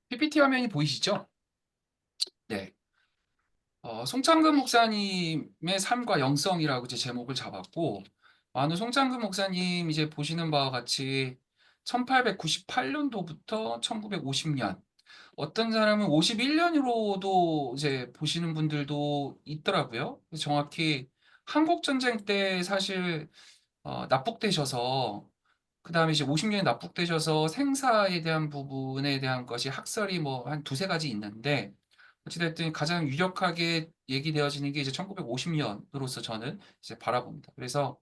PPT 화면이 보이시죠? 네. 송창근 목사님의 삶과 영성이라고 이제 제목을 잡았고, 송창근 목사님 이제 보시는 바와 같이 1898년도부터 1950년, 어떤 사람은 51년으로도 이제 보시는 분들도 있더라고요. 정확히 한국전쟁 때 사실 납북되셔서, 그 다음에 이제 50년에 납북되셔서 생사에 대한 부분에 대한 것이 학설이 뭐 한 두세 가지 있는데, 어찌됐든 가장 유력하게 얘기되어지는 게 이제 1950년으로서 저는 이제 바라봅니다. 그래서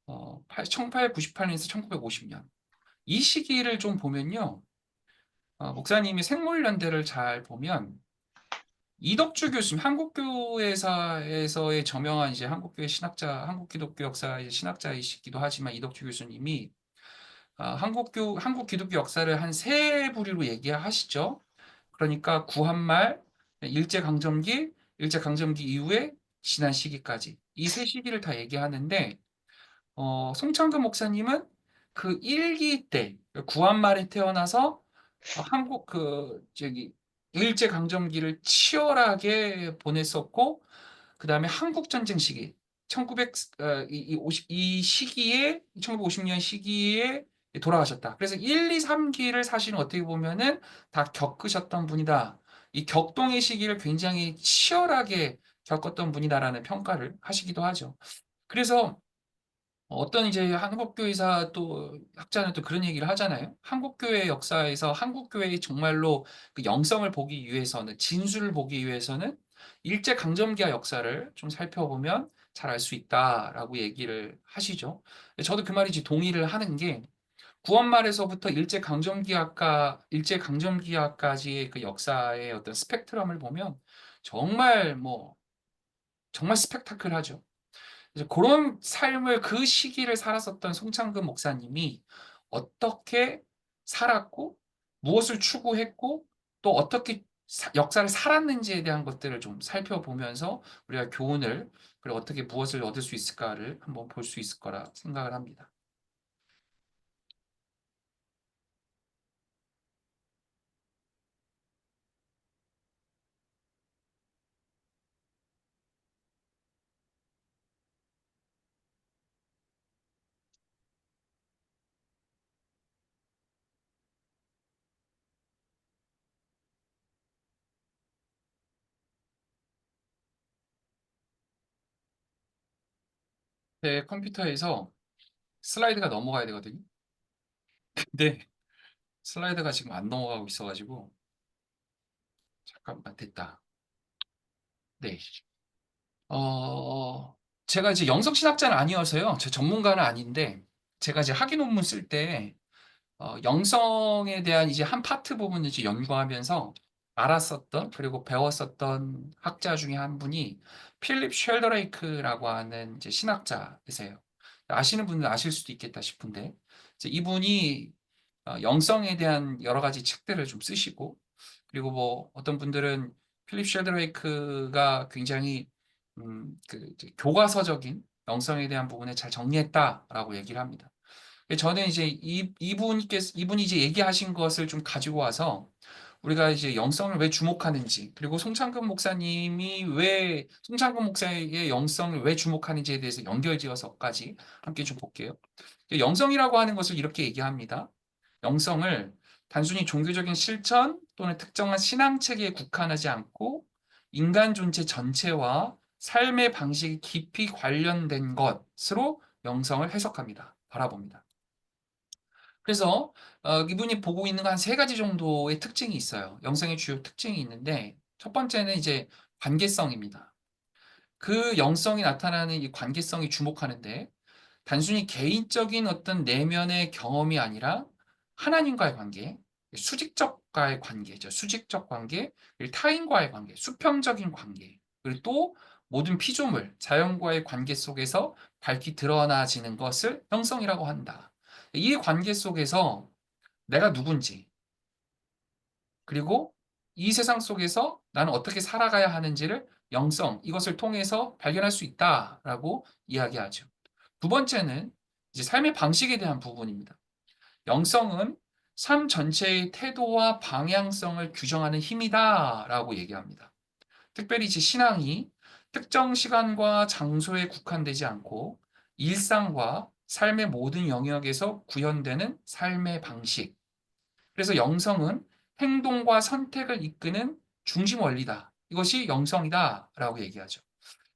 1898년에서 1950년. 이 시기를 좀 보면요. 목사님이 생물연대를 잘 보면 이덕주 교수님, 한국교회사에서의 저명한 이제 한국교회 신학자, 한국기독교 역사의 신학자이시기도 하지만 이덕주 교수님이 한국 기독교 역사를 한 세 부류로 얘기하시죠. 그러니까 구한말, 일제강점기, 일제강점기 이후에 지난 시기까지 이 세 시기를 다 얘기하는데 송창근 목사님은 그 일기 때 구한말에 태어나서 한국 저기 일제강점기를 치열하게 보냈었고 그 다음에 한국전쟁 시기, 1900, 이 시기에, 1950년 시기에 돌아가셨다. 그래서 1, 2, 3기를 사실은 어떻게 보면은 다 겪으셨던 분이다. 이 격동의 시기를 굉장히 치열하게 겪었던 분이다라는 평가를 하시기도 하죠. 그래서 어떤 이제 한국교회사 또 학자는 또 그런 얘기를 하잖아요. 한국교회 역사에서 한국교회의 정말로 그 영성을 보기 위해서는, 진수를 보기 위해서는 일제강점기와 역사를 좀 살펴보면 잘 알 수 있다라고 얘기를 하시죠. 저도 그 말이 동의를 하는 게 구원말에서부터 일제강점기까지의 그 역사의 어떤 스펙트럼을 보면 정말 정말 스펙타클하죠. 이제 그런 삶을 그 시기를 살았었던 송창근 목사님이 어떻게 살았고 무엇을 추구했고 또 어떻게 역사를 살았는지에 대한 것들을 좀 살펴보면서 우리가 교훈을 그리고 어떻게 무엇을 얻을 수 있을까를 한번 볼 수 있을 거라 생각을 합니다. 제 컴퓨터에서 슬라이드가 넘어가야 되거든요. 근데 슬라이드가 지금 안 넘어가고 있어가지고 잠깐만 됐다. 네. 어, 제가 이제 영성신학자는 아니어서요. 제 전문가는 아닌데, 제가 이제 학위 논문 쓸 때, 영성에 대한 이제 한 파트 부분을 이제 연구하면서 알았었던, 그리고 배웠었던 학자 중에 한 분이 필립 쉘더레이크라고 하는 이제 신학자이세요. 아시는 분은 아실 수도 있겠다 싶은데, 이제 이분이 영성에 대한 여러 가지 책들을 좀 쓰시고, 그리고 뭐 어떤 분들은 필립 쉘드레이크가 굉장히 이제 교과서적인 영성에 대한 부분에 잘 정리했다라고 얘기를 합니다. 저는 이제 이분이 이제 얘기하신 것을 좀 가지고 와서 우리가 이제 영성을 왜 주목하는지, 그리고 송창근 목사의 영성을 왜 주목하는지에 대해서 연결지어서까지 함께 좀 볼게요. 영성이라고 하는 것을 이렇게 얘기합니다. 영성을 단순히 종교적인 실천 또는 특정한 신앙 체계에 국한하지 않고 인간 존재 전체와 삶의 방식이 깊이 관련된 것으로 영성을 해석합니다. 바라봅니다. 그래서 이분이 보고 있는 한 세 가지 정도의 특징이 있어요. 영성의 주요 특징이 있는데 첫 번째는 이제 관계성입니다. 그 영성이 나타나는 이 관계성이 주목하는데 단순히 개인적인 어떤 내면의 경험이 아니라 하나님과의 관계, 수직적과의 관계죠. 수직적 관계, 그리고 타인과의 관계, 수평적인 관계, 그리고 또 모든 피조물, 자연과의 관계 속에서 밝히 드러나지는 것을 형성이라고 한다. 이 관계 속에서 내가 누군지, 그리고 이 세상 속에서 나는 어떻게 살아가야 하는지를 영성, 이것을 통해서 발견할 수 있다라고 이야기하죠. 두 번째는 이제 삶의 방식에 대한 부분입니다. 영성은 삶 전체의 태도와 방향성을 규정하는 힘이다라고 얘기합니다. 특별히 제 신앙이 특정 시간과 장소에 국한되지 않고 일상과 삶의 모든 영역에서 구현되는 삶의 방식. 그래서 영성은 행동과 선택을 이끄는 중심 원리다. 이것이 영성이다라고 얘기하죠.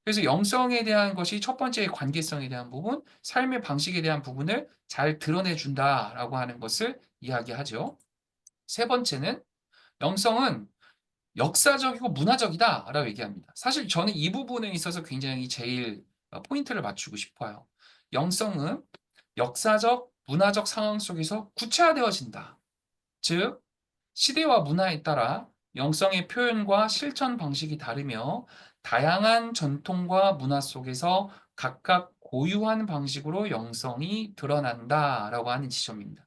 그래서 영성에 대한 것이 첫 번째 관계성에 대한 부분, 삶의 방식에 대한 부분을 잘 드러내 준다라고 하는 것을 이야기하죠. 세 번째는 영성은 역사적이고 문화적이다라고 얘기합니다. 사실 저는 이 부분에 있어서 굉장히 제일 포인트를 맞추고 싶어요. 영성은 역사적, 문화적 상황 속에서 구체화되어진다. 즉, 시대와 문화에 따라 영성의 표현과 실천 방식이 다르며 다양한 전통과 문화 속에서 각각 고유한 방식으로 영성이 드러난다라고 하는 지점입니다.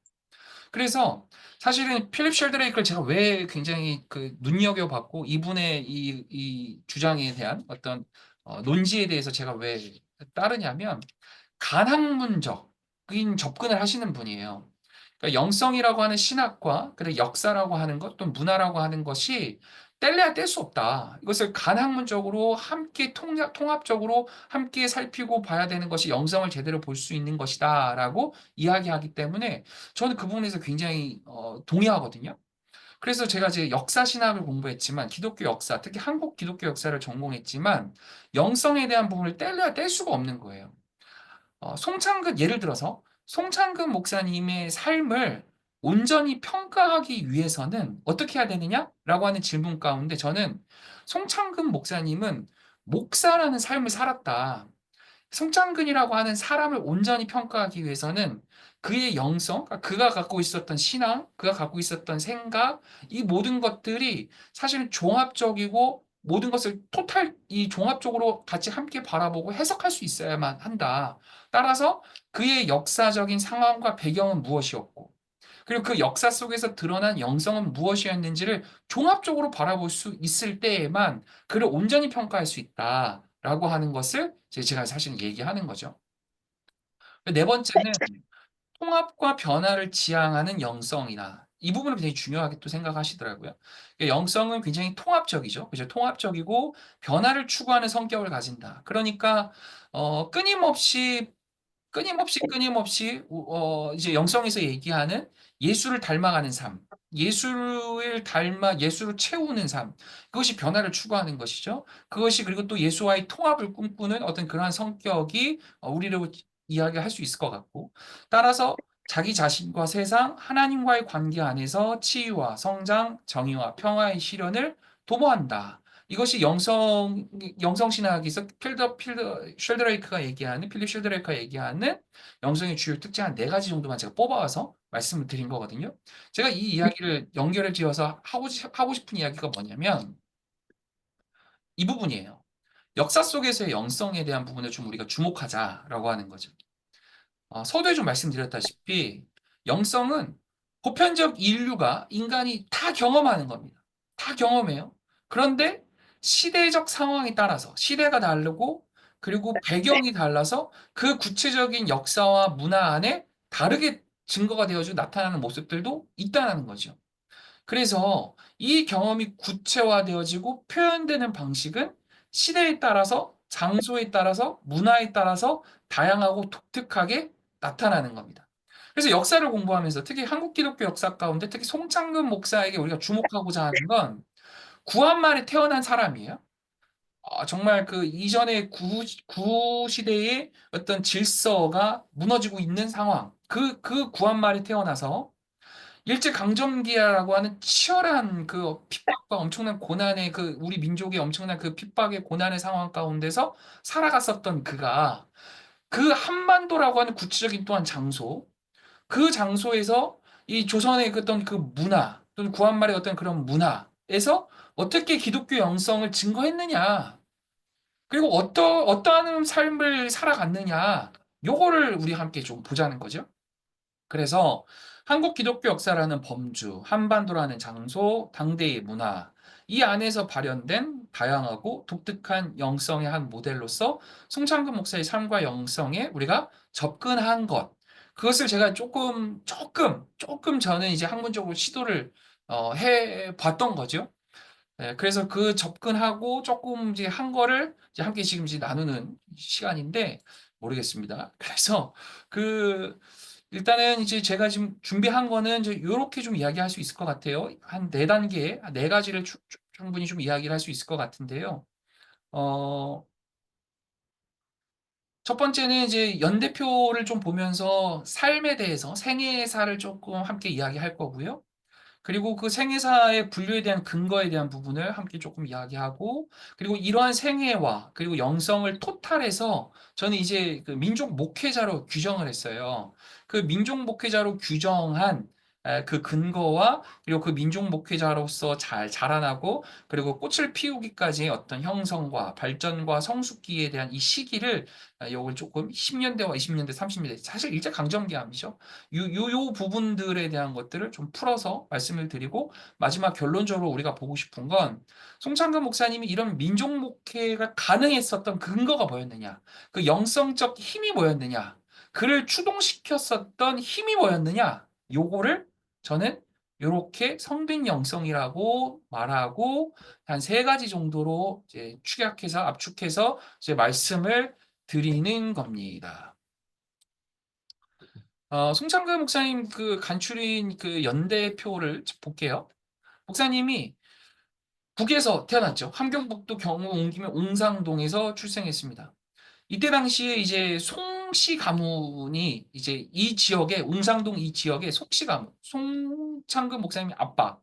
그래서 사실은 필립 쉘드레이크를 제가 왜 굉장히 그 눈여겨봤고 이분의 이 주장에 대한 어떤 논지에 대해서 제가 왜 따르냐면 간학문적인 접근을 하시는 분이에요. 그러니까 영성이라고 하는 신학과 그리고 역사라고 하는 것 또 문화라고 하는 것이 뗄래야 뗄 수 없다. 이것을 간학문적으로 함께 통합적으로 함께 살피고 봐야 되는 것이 영성을 제대로 볼 수 있는 것이다라고 이야기하기 때문에 저는 그 부분에서 굉장히 동의하거든요. 그래서 제가 이제 역사 신학을 공부했지만 기독교 역사, 특히 한국 기독교 역사를 전공했지만 영성에 대한 부분을 뗄래야 뗄 수가 없는 거예요. 송창근 예를 들어서 송창근 목사님의 삶을 온전히 평가하기 위해서는 어떻게 해야 되느냐라고 하는 질문 가운데 저는 송창근 목사님은 목사라는 삶을 살았다. 송창근이라고 하는 사람을 온전히 평가하기 위해서는 그의 영성, 그러니까 그가 갖고 있었던 신앙, 그가 갖고 있었던 생각, 이 모든 것들이 사실은 종합적이고 모든 것을 이 종합적으로 같이 함께 바라보고 해석할 수 있어야만 한다. 따라서 그의 역사적인 상황과 배경은 무엇이었고, 그리고 그 역사 속에서 드러난 영성은 무엇이었는지를 종합적으로 바라볼 수 있을 때에만 그를 온전히 평가할 수 있다라고 하는 것을 제가 사실 얘기하는 거죠. 네 번째는 통합과 변화를 지향하는 영성이다. 이 부분을 굉장히 중요하게 또 생각하시더라고요. 영성은 굉장히 통합적이죠. 그죠? 통합적이고 변화를 추구하는 성격을 가진다. 그러니까 끊임없이 이제 영성에서 얘기하는 예수를 닮아가는 삶, 예수를 채우는 삶, 그것이 변화를 추구하는 것이죠. 그것이 그리고 또 예수와의 통합을 꿈꾸는 어떤 그러한 성격이 우리로 이야기할 수 있을 것 같고, 따라서 자기 자신과 세상, 하나님과의 관계 안에서 치유와 성장, 정의와 평화의 실현을 도모한다. 이것이 영성신학에서 필립 쉘드레이크가 얘기하는 영성의 주요 특징 한 네 가지 정도만 제가 뽑아와서 말씀을 드린 거거든요. 제가 이 이야기를 연결을 지어서 하고 싶은 이야기가 뭐냐면 이 부분이에요. 역사 속에서의 영성에 대한 부분을 좀 우리가 주목하자라고 하는 거죠. 서두에 좀 말씀드렸다시피 영성은 보편적 인류가 인간이 다 경험하는 겁니다. 다 경험해요. 그런데 시대적 상황에 따라서 시대가 다르고 그리고 배경이 달라서 그 구체적인 역사와 문화 안에 다르게 증거가 되어지고 나타나는 모습들도 있다는 거죠. 그래서 이 경험이 구체화되어지고 표현되는 방식은 시대에 따라서 장소에 따라서 문화에 따라서 다양하고 독특하게 나타나는 겁니다. 그래서 역사를 공부하면서 특히 한국 기독교 역사 가운데 특히 송창근 목사에게 우리가 주목하고자 하는 건 구한말에 태어난 사람이에요. 정말 그 이전의 구시대의 어떤 질서가 무너지고 있는 상황. 그 구한말에 태어나서 일제강점기라고 하는 치열한 그 핍박과 엄청난 고난의 그 우리 민족의 엄청난 그 핍박의 고난의 상황 가운데서 살아갔었던 그가 그 한반도라고 하는 구체적인 또한 장소, 그 장소에서 이 조선의 그 어떤 그 문화 또는 구한말의 어떤 그런 문화에서 어떻게 기독교 영성을 증거했느냐, 그리고 어떠한 삶을 살아갔느냐, 요거를 우리 함께 좀 보자는 거죠. 그래서 한국 기독교 역사라는 범주, 한반도라는 장소, 당대의 문화, 이 안에서 발현된 다양하고 독특한 영성의 한 모델로서 송창근 목사의 삶과 영성에 우리가 접근한 것, 그것을 제가 조금 저는 이제 학문적으로 시도를 해 봤던 거죠. 예, 그래서 그 접근하고 조금 이제 한 거를 이제 함께 지금 이제 나누는 시간인데 모르겠습니다. 그래서 그 일단은 이제 제가 지금 준비한 거는 이제 요렇게 좀 이야기할 수 있을 것 같아요. 한 네 단계, 네 가지를 충분히 좀 이야기를 할 수 있을 것 같은데요. 어, 첫 번째는 이제 연대표를 좀 보면서 삶에 대해서 생애사를 조금 함께 이야기할 거고요. 그리고 그 생애사의 분류에 대한 근거에 대한 부분을 함께 조금 이야기하고, 그리고 이러한 생애와 그리고 영성을 토탈해서 저는 이제 그 민족 목회자로 규정을 했어요. 그 민족 목회자로 규정한 그 근거와 그리고 그 민족 목회자로서 잘 자라나고 그리고 꽃을 피우기까지의 어떤 형성과 발전과 성숙기에 대한 이 시기를 요걸 조금 10년대와 20년대, 30년대 사실 일제강점기암이죠. 요 부분들에 대한 것들을 좀 풀어서 말씀을 드리고 마지막 결론적으로 우리가 보고 싶은 건 송창근 목사님이 이런 민족 목회가 가능했었던 근거가 뭐였느냐? 그 영성적 힘이 뭐였느냐? 그를 추동시켰었던 힘이 뭐였느냐? 요거를 저는 이렇게 성빈 영성이라고 말하고 한 세 가지 정도로 이제 축약해서 압축해서 이제 말씀을 드리는 겁니다. 송창근 목사님 그 간추린 그 연대표를 볼게요. 목사님이 북에서 태어났죠. 함경북도 경우 옮기면 옹상동에서 출생했습니다. 이때 당시에 이제 송씨 가문이 이제 이 지역에 웅상동 이 지역에 송씨 가문, 송창근 목사님의 아빠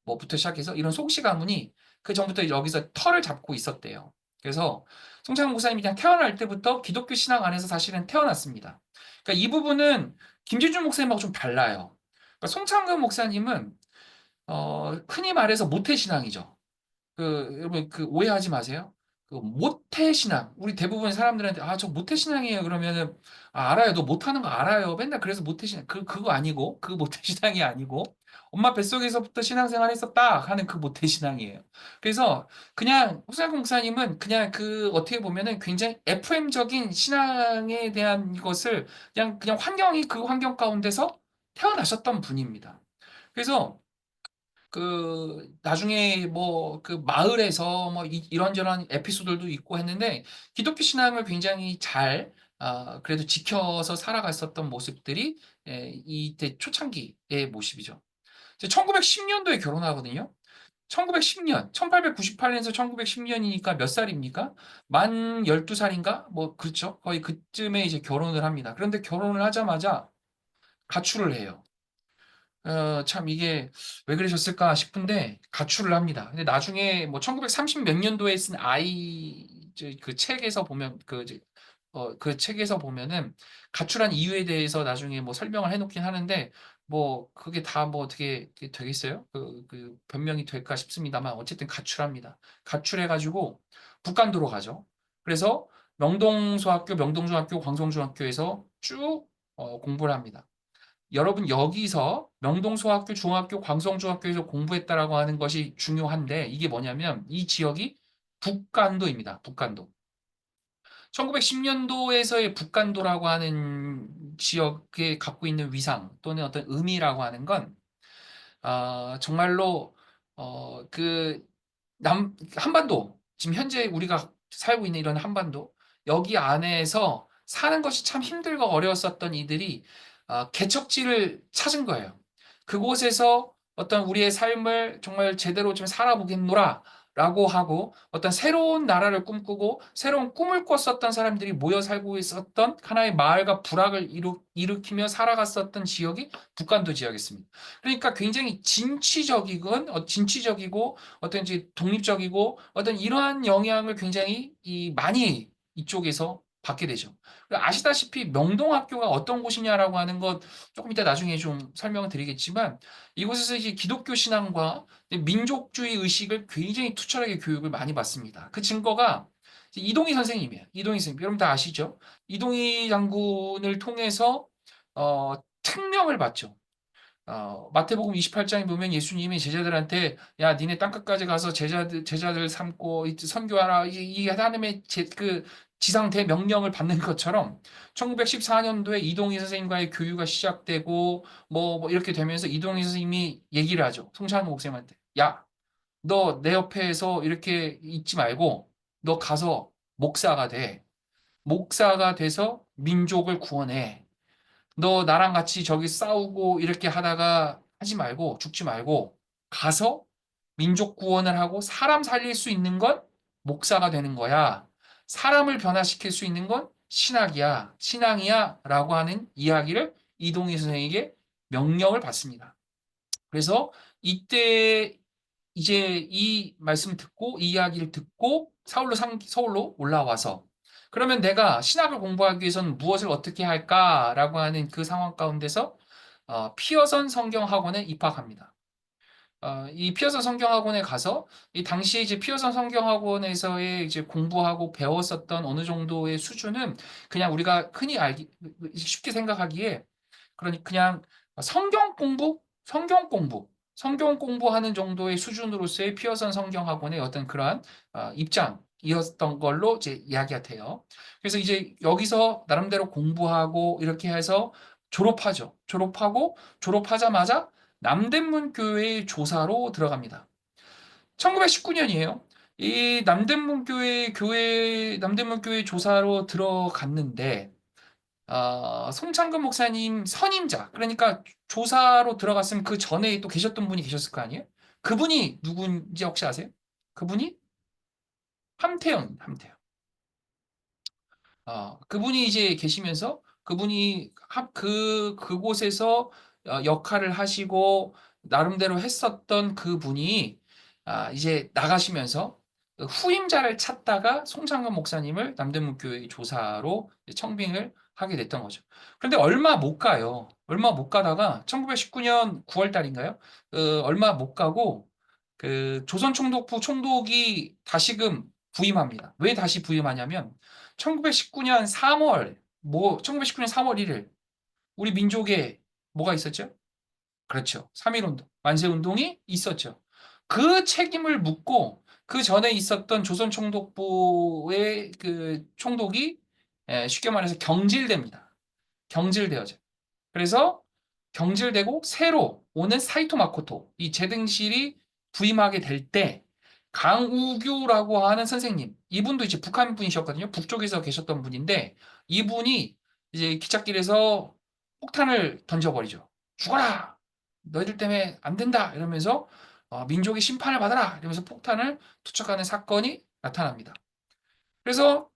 뭐부터 시작해서 이런 송씨 가문이 그 전부터 여기서 터를 잡고 있었대요. 그래서 송창근 목사님이 그냥 태어날 때부터 기독교 신앙 안에서 사실은 태어났습니다. 그러니까 이 부분은 김진준 목사님하고 좀 달라요. 그러니까 송창근 목사님은 흔히 말해서 모태신앙이죠. 여러분 그 오해하지 마세요. 그 모태신앙 우리 대부분 사람들한테 저 모태신앙이에요 그러면은 알아요 너 못하는 거 알아요 맨날 그래서 모태신앙 그거 아니고 그 모태신앙이 아니고 엄마 뱃속에서부터 신앙생활 했었다 하는 그 모태신앙이에요. 그래서 그냥 호살공 목사님은 그냥 그 어떻게 보면은 굉장히 FM적인 신앙에 대한 것을 그냥 환경이 그 환경 가운데서 태어나셨던 분입니다. 그래서 그 나중에 뭐 그 마을에서 뭐 이런저런 에피소드들도 있고 했는데 기독교 신앙을 굉장히 잘 그래도 지켜서 살아갔었던 모습들이 이때 초창기의 모습이죠. 1910년도에 결혼하거든요. 1910년, 1898년에서 1910년이니까 몇 살입니까? 만 12살인가? 뭐 그렇죠. 거의 그쯤에 이제 결혼을 합니다. 그런데 결혼을 하자마자 가출을 해요. 참 이게 왜 그러셨을까 싶은데 가출을 합니다. 근데 나중에 뭐 1930 몇 년도에 쓴 그 책에서 보면 그 책에서 보면은 가출한 이유에 대해서 나중에 뭐 설명을 해놓긴 하는데 뭐 그게 다 뭐 어떻게 되겠어요? 그 변명이 될까 싶습니다만 어쨌든 가출합니다. 가출해가지고 북간도로 가죠. 그래서 명동소학교, 명동중학교, 광성중학교에서 쭉 공부를 합니다. 여러분 여기서 명동소학교, 중학교, 광성중학교에서 공부했다라고 하는 것이 중요한데 이게 뭐냐면 이 지역이 북간도입니다. 북간도. 1910년도에서의 북간도라고 하는 지역에 갖고 있는 위상 또는 어떤 의미라고 하는 건 정말로 그 한반도 지금 현재 우리가 살고 있는 이런 한반도 여기 안에서 사는 것이 참 힘들고 어려웠었던 이들이 개척지를 찾은 거예요. 그곳에서 어떤 우리의 삶을 정말 제대로 좀 살아보겠노라 라고 하고 어떤 새로운 나라를 꿈꾸고 새로운 꿈을 꿨었던 사람들이 모여 살고 있었던 하나의 마을과 부락을 일으키며 살아갔었던 지역이 북간도 지역이었습니다. 그러니까 굉장히 진취적이고 어떤 이제 독립적이고 어떤 이러한 영향을 굉장히 많이 이쪽에서 받게 되죠. 아시다시피 명동학교가 어떤 곳이냐라고 하는 것 조금 이따 나중에 좀 설명을 드리겠지만 이곳에서 이제 기독교 신앙과 민족주의 의식을 굉장히 투철하게 교육을 많이 받습니다. 그 증거가 이동희 선생님이에요. 이동희 선생님. 여러분 다 아시죠? 이동희 장군을 통해서 특명을 받죠. 마태복음 28장에 보면 예수님이 제자들한테 야 니네 땅끝까지 가서 제자들 삼고 선교하라. 이게 하나님의 지상 대명령을 받는 것처럼 1914년도에 이동희 선생님과의 교류가 시작되고 뭐 이렇게 되면서 이동희 선생님이 얘기를 하죠. 송창근 목사님한테. 야, 너 내 옆에서 이렇게 있지 말고 너 가서 목사가 돼. 목사가 돼서 민족을 구원해. 너 나랑 같이 저기 싸우고 이렇게 하다가 하지 말고 죽지 말고 가서 민족 구원을 하고 사람 살릴 수 있는 건 목사가 되는 거야. 사람을 변화시킬 수 있는 건 신학이야. 신앙이야. 라고 하는 이야기를 이동희 선생에게 명령을 받습니다. 그래서 이때 이제 이 말씀 듣고 이 이야기를 듣고 서울로 올라와서 그러면 내가 신학을 공부하기 위해서는 무엇을 어떻게 할까라고 하는 그 상황 가운데서 피어선 성경학원에 입학합니다. 이 피어선 성경학원에 가서 이 당시에 이제 피어선 성경학원에서의 이제 공부하고 배웠었던 어느 정도의 수준은 그냥 우리가 흔히 알기 쉽게 생각하기에 그러니 그냥 성경 공부하는 정도의 수준으로서의 피어선 성경학원의 어떤 그러한 입장이었던 걸로 이제 이야기가 돼요. 그래서 이제 여기서 나름대로 공부하고 이렇게 해서 졸업하죠. 졸업하자마자 남대문 교회의 조사로 들어갑니다. 1919년이에요. 이 남대문 교회 조사로 들어갔는데 송창근 목사님 선임자, 그러니까 조사로 들어갔으면 그 전에 또 계셨던 분이 계셨을 거 아니에요? 그분이 누군지 혹시 아세요? 그분이 함태영. 그분이 이제 계시면서 그분이 그곳에서 역할을 하시고 나름대로 했었던 그분이 이제 나가시면서 그 후임자를 찾다가 송창근 목사님을 남대문교회 조사로 청빙을 하게 됐던 거죠. 그런데 얼마 못 가요. 얼마 못 가다가 1919년 9월 달인가요? 얼마 못 가고 그 조선총독부 총독이 다시금 부임합니다. 왜 다시 부임하냐면 1919년 3월 1일, 우리 민족에 뭐가 있었죠? 그렇죠. 3.1운동, 만세운동이 있었죠. 그 책임을 묻고 그 전에 있었던 조선총독부의 그 총독이 쉽게 말해서 경질됩니다. 경질되어져. 그래서 경질되고 새로 오는 사이토 마코토, 이 제등실이 부임하게 될 때 강우규라고 하는 선생님, 이분도 이제 북한 분이셨거든요. 북쪽에서 계셨던 분인데 이분이 이제 기찻길에서 폭탄을 던져버리죠. 죽어라! 너희들 때문에 안 된다! 이러면서 민족의 심판을 받아라! 이러면서 폭탄을 투척하는 사건이 나타납니다. 그래서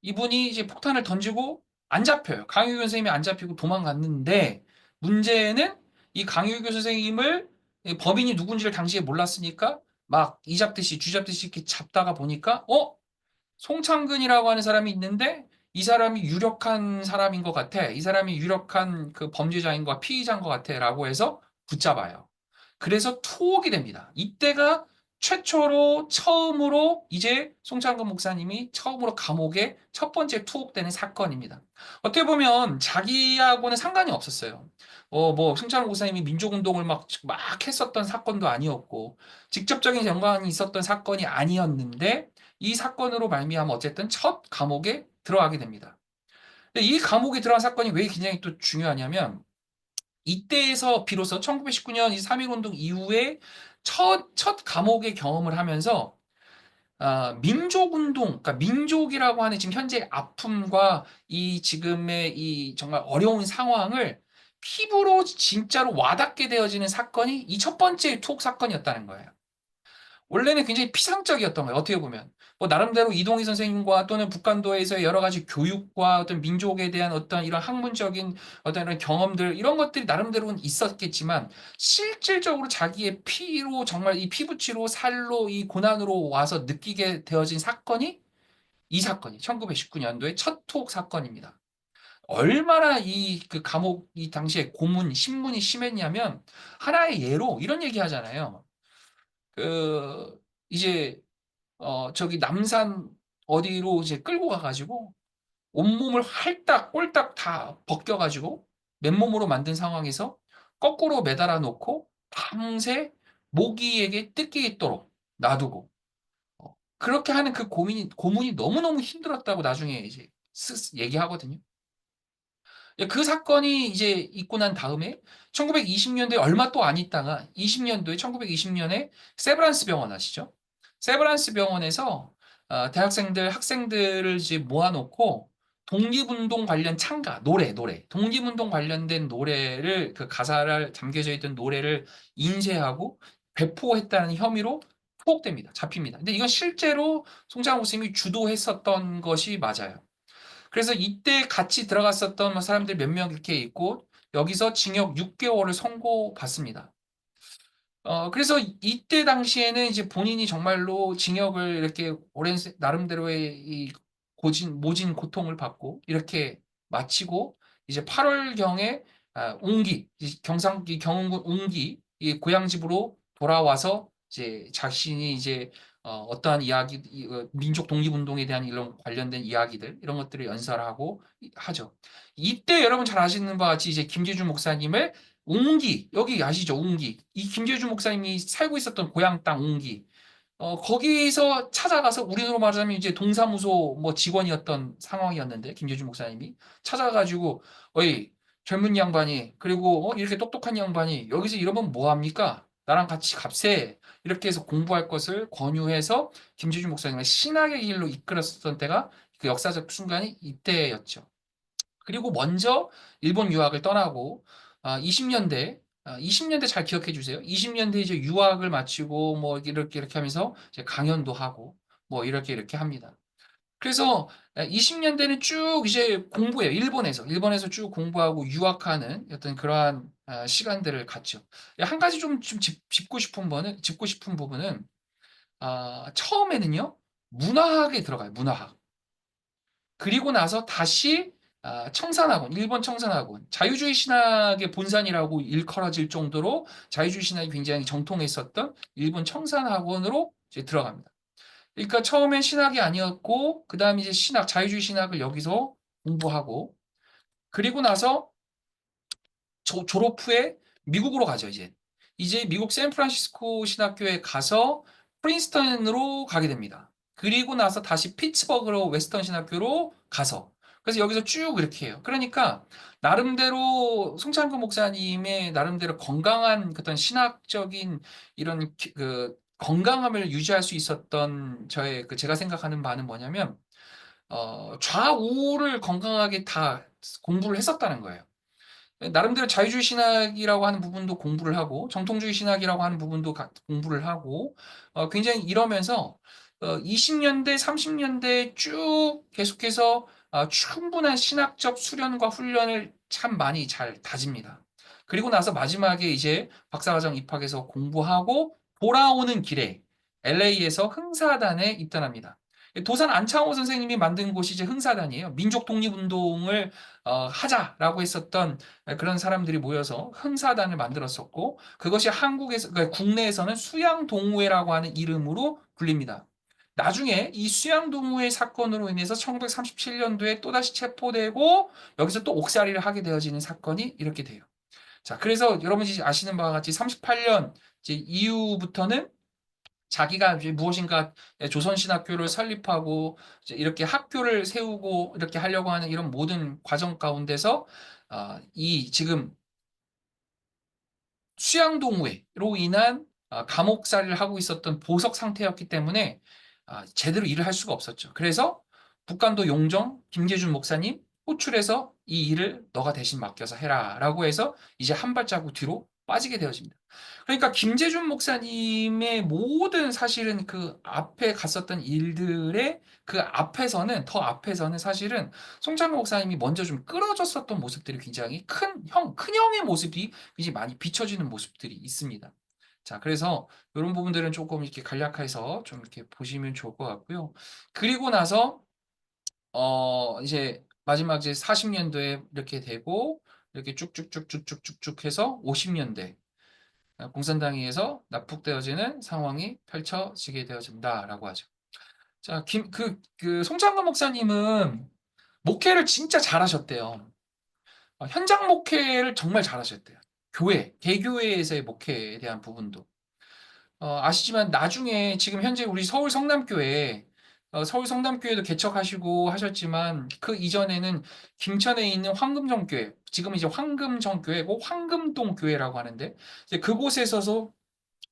이분이 이제 폭탄을 던지고 안 잡혀요. 강유교 선생님이 안 잡히고 도망갔는데 문제는 이 강유교 선생님을 범인이 누군지를 당시에 몰랐으니까 막 이잡듯이 쥐잡듯이 이렇게 잡다가 보니까 송창근이라고 하는 사람이 있는데 이 사람이 유력한 사람인 것 같아. 이 사람이 유력한 그 범죄자인 것, 피의자인 것 같아라고 해서 붙잡아요. 그래서 투옥이 됩니다. 이때가 최초로 처음으로 이제 송창근 목사님이 처음으로 감옥에 첫 번째 투옥되는 사건입니다. 어떻게 보면 자기하고는 상관이 없었어요. 뭐 송창근 목사님이 민족운동을 막 했었던 사건도 아니었고 직접적인 연관이 있었던 사건이 아니었는데 이 사건으로 말미암아 어쨌든 첫 감옥에 들어가게 됩니다. 근데 이 감옥에 들어간 사건이 왜 굉장히 또 중요하냐면 이때에서 비로소 1919년 이 3.1운동 이후에 첫 감옥의 경험을 하면서 민족운동, 그러니까 민족이라고 하는 지금 현재 아픔과 이 지금의 이 정말 어려운 상황을 피부로 진짜로 와닿게 되어지는 사건이 이 첫 번째 투옥 사건이었다는 거예요. 원래는 굉장히 피상적이었던 거예요. 어떻게 보면. 뭐 나름대로 이동희 선생님과 또는 북한도에서의 여러 가지 교육과 어떤 민족에 대한 어떤 이런 학문적인 어떤 이런 경험들 이런 것들이 나름대로는 있었겠지만 실질적으로 자기의 피로 정말 이 피부치로 살로 이 고난으로 와서 느끼게 되어진 사건이 이 사건이 1919년도의 첫 투옥 사건입니다. 얼마나 이 그 감옥 이 당시에 고문 신문이 심했냐면 하나의 예로 이런 얘기 하잖아요. 그 이제 저기 남산 어디로 이제 끌고 가가지고 온몸을 활딱 꼴딱 다 벗겨가지고 맨몸으로 만든 상황에서 거꾸로 매달아 놓고 밤새 모기에게 뜯기겠도록 놔두고 그렇게 하는 그 고문이 너무너무 힘들었다고 나중에 이제 얘기하거든요. 예, 그 사건이 이제 있고 난 다음에 1920년도에 얼마 또 안 있다가 20년도에 1920년에 세브란스 병원 아시죠? 세브란스 병원에서 대학생들, 학생들을 이제 모아놓고 독립운동 관련 창가, 노래, 독립운동 관련된 노래를 그 가사를 담겨져 있던 노래를 인쇄하고 배포했다는 혐의로 포혹됩니다. 잡힙니다. 근데 이건 실제로 송창호 선생님이 주도했었던 것이 맞아요. 그래서 이때 같이 들어갔었던 사람들 몇 명 이렇게 있고 여기서 징역 6개월을 선고받습니다. 그래서 이때 당시에는 이제 본인이 정말로 징역을 이렇게 오랜 나름대로의 이 모진 고통을 받고 이렇게 마치고 이제 8월경에 웅기, 경상기 경운군 웅기 이 고향집으로 돌아와서 이제 자신이 이제 어떠한 이야기, 민족 독립운동에 대한 이런 관련된 이야기들 이런 것들을 연설하고 하죠. 이때 여러분 잘 아시는 바와 같이 이제 김기준 목사님을 웅기, 여기 아시죠? 웅기. 이 김재주 목사님이 살고 있었던 고향 땅 웅기. 거기서 찾아가서 우리로 말하자면 이제 동사무소 뭐 직원이었던 상황이었는데 김재주 목사님이 찾아가지고 어이 젊은 양반이 그리고 이렇게 똑똑한 양반이 여기서 이러면 뭐 합니까? 나랑 같이 값세 이렇게 해서 공부할 것을 권유해서 김재주 목사님을 신학의 길로 이끌었었던 때가 그 역사적 순간이 이때였죠. 그리고 먼저 일본 유학을 떠나고 20년대 잘 기억해 주세요. 20년대 이제 유학을 마치고 뭐 이렇게 하면서 이제 강연도 하고 뭐 이렇게 합니다. 그래서 20년대는 쭉 이제 공부해요. 일본에서 쭉 공부하고 유학하는 어떤 그러한 시간들을 갖죠. 한 가지 좀 짚고 싶은 부분은 처음에는요 문화학에 들어가요. 문화학. 그리고 나서 다시 청산학원, 일본 청산학원, 자유주의 신학의 본산이라고 일컬어질 정도로 자유주의 신학이 굉장히 정통했었던 일본 청산학원으로 이제 들어갑니다. 그러니까 처음엔 신학이 아니었고, 그 다음에 이제 자유주의 신학을 여기서 공부하고, 그리고 나서 졸업 후에 미국으로 가죠, 이제. 이제 미국 샌프란시스코 신학교에 가서 프린스턴으로 가게 됩니다. 그리고 나서 다시 피츠버그로 웨스턴 신학교로 가서. 그래서 여기서 쭉 이렇게 해요. 그러니까 나름대로 송창근 목사님의 나름대로 건강한 어떤 신학적인 이런 그 건강함을 유지할 수 있었던 저의 그 제가 생각하는 바는 뭐냐면 좌우를 건강하게 다 공부를 했었다는 거예요. 나름대로 자유주의 신학이라고 하는 부분도 공부를 하고 정통주의 신학이라고 하는 부분도 공부를 하고 굉장히 이러면서 20년대, 30년대 쭉 계속해서 충분한 신학적 수련과 훈련을 참 많이 잘 다집니다. 그리고 나서 마지막에 이제 박사과정 입학해서 공부하고 돌아오는 길에 LA에서 흥사단에 입단합니다. 도산 안창호 선생님이 만든 곳이 이제 흥사단이에요. 민족 독립운동을 하자라고 했었던 그런 사람들이 모여서 흥사단을 만들었었고 그것이 한국에서 그러니까 국내에서는 수양동호회라고 하는 이름으로 불립니다. 나중에 이 수양동호회 사건으로 인해서 1937년도에 또다시 체포되고 여기서 또 옥살이를 하게 되어지는 사건이 이렇게 돼요. 자, 그래서 여러분이 아시는 바와 같이 38년 이후부터는 자기가 이제 무엇인가 조선신학교를 설립하고 이제 이렇게 학교를 세우고 이렇게 하려고 하는 이런 모든 과정 가운데서 이 지금 수양동우회로 인한 감옥살이를 하고 있었던 보석 상태였기 때문에 제대로 일을 할 수가 없었죠. 그래서 북간도 용정 김계준 목사님 호출해서 이 일을 너가 대신 맡겨서 해라라고 해서 이제 한 발자국 뒤로 빠지게 되어집니다. 그러니까 김재준 목사님의 모든 사실은 그 앞에 갔었던 일들의 그 앞에서는 더 앞에서는 사실은 송창호 목사님이 먼저 좀 끌어줬었던 모습들이 굉장히 큰 형의 모습이 굉장히 많이 비춰지는 모습들이 있습니다. 자, 그래서 이런 부분들은 조금 이렇게 간략해서 좀 이렇게 보시면 좋을 것 같고요. 그리고 나서 이제 마지막 이제 40년도에 이렇게 되고 이렇게 쭉쭉쭉쭉쭉쭉 해서 50년대 공산당에 의해서 납북되어지는 상황이 펼쳐지게 되어진다라고 하죠. 자, 그 송창근 목사님은 목회를 진짜 잘하셨대요. 현장 목회를 정말 잘하셨대요. 개교회에서의 목회에 대한 부분도. 아시지만 나중에 지금 현재 우리 서울 성남교회, 서울 성남교회도 개척하시고 하셨지만 그 이전에는 김천에 있는 황금정교회, 지금 이제 황금정교회고 황금동 교회라고 하는데 이제 그곳에서도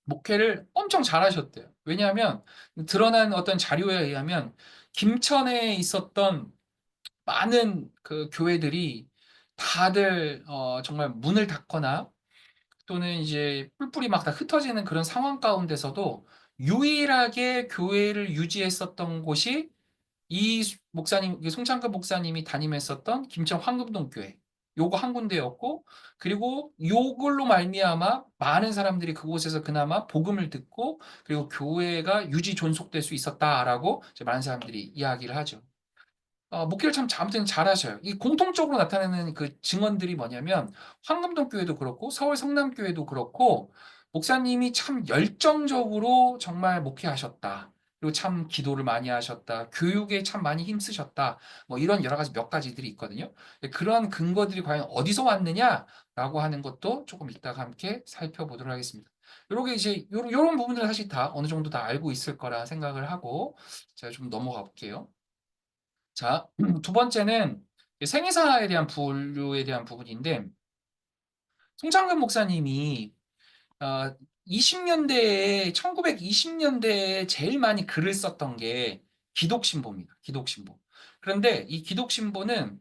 목회를 엄청 잘하셨대요. 왜냐하면 드러난 어떤 자료에 의하면 김천에 있었던 많은 그 교회들이 다들 정말 문을 닫거나 또는 이제 뿔뿔이 막 다 흩어지는 그런 상황 가운데서도 유일하게 교회를 유지했었던 곳이 이 목사님, 송창근 목사님이 담임했었던 김천 황금동 교회. 요거 한 군데였고, 그리고 요걸로 말미암아 많은 사람들이 그곳에서 그나마 복음을 듣고, 그리고 교회가 유지 존속될 수 있었다라고 이제 많은 사람들이 이야기를 하죠. 목회를 참 아무튼 잘하셔요. 이 공통적으로 나타나는 그 증언들이 뭐냐면 황금동 교회도 그렇고 서울 성남교회도 그렇고 목사님이 참 열정적으로 정말 목회하셨다. 그리고 참 기도를 많이 하셨다. 교육에 참 많이 힘쓰셨다. 뭐 이런 여러 가지 몇 가지들이 있거든요. 그러한 근거들이 과연 어디서 왔느냐라고 하는 것도 조금 이따가 함께 살펴보도록 하겠습니다. 요렇게 이제 요런 부분들은 사실 다 어느 정도 다 알고 있을 거라 생각을 하고 제가 좀 넘어가 볼게요. 자, 두 번째는 생애사에 대한 분류에 대한 부분인데, 송창근 목사님이 20년대에, 1920년대에 제일 많이 글을 썼던 게 기독신보입니다. 기독신보. 그런데 이 기독신보는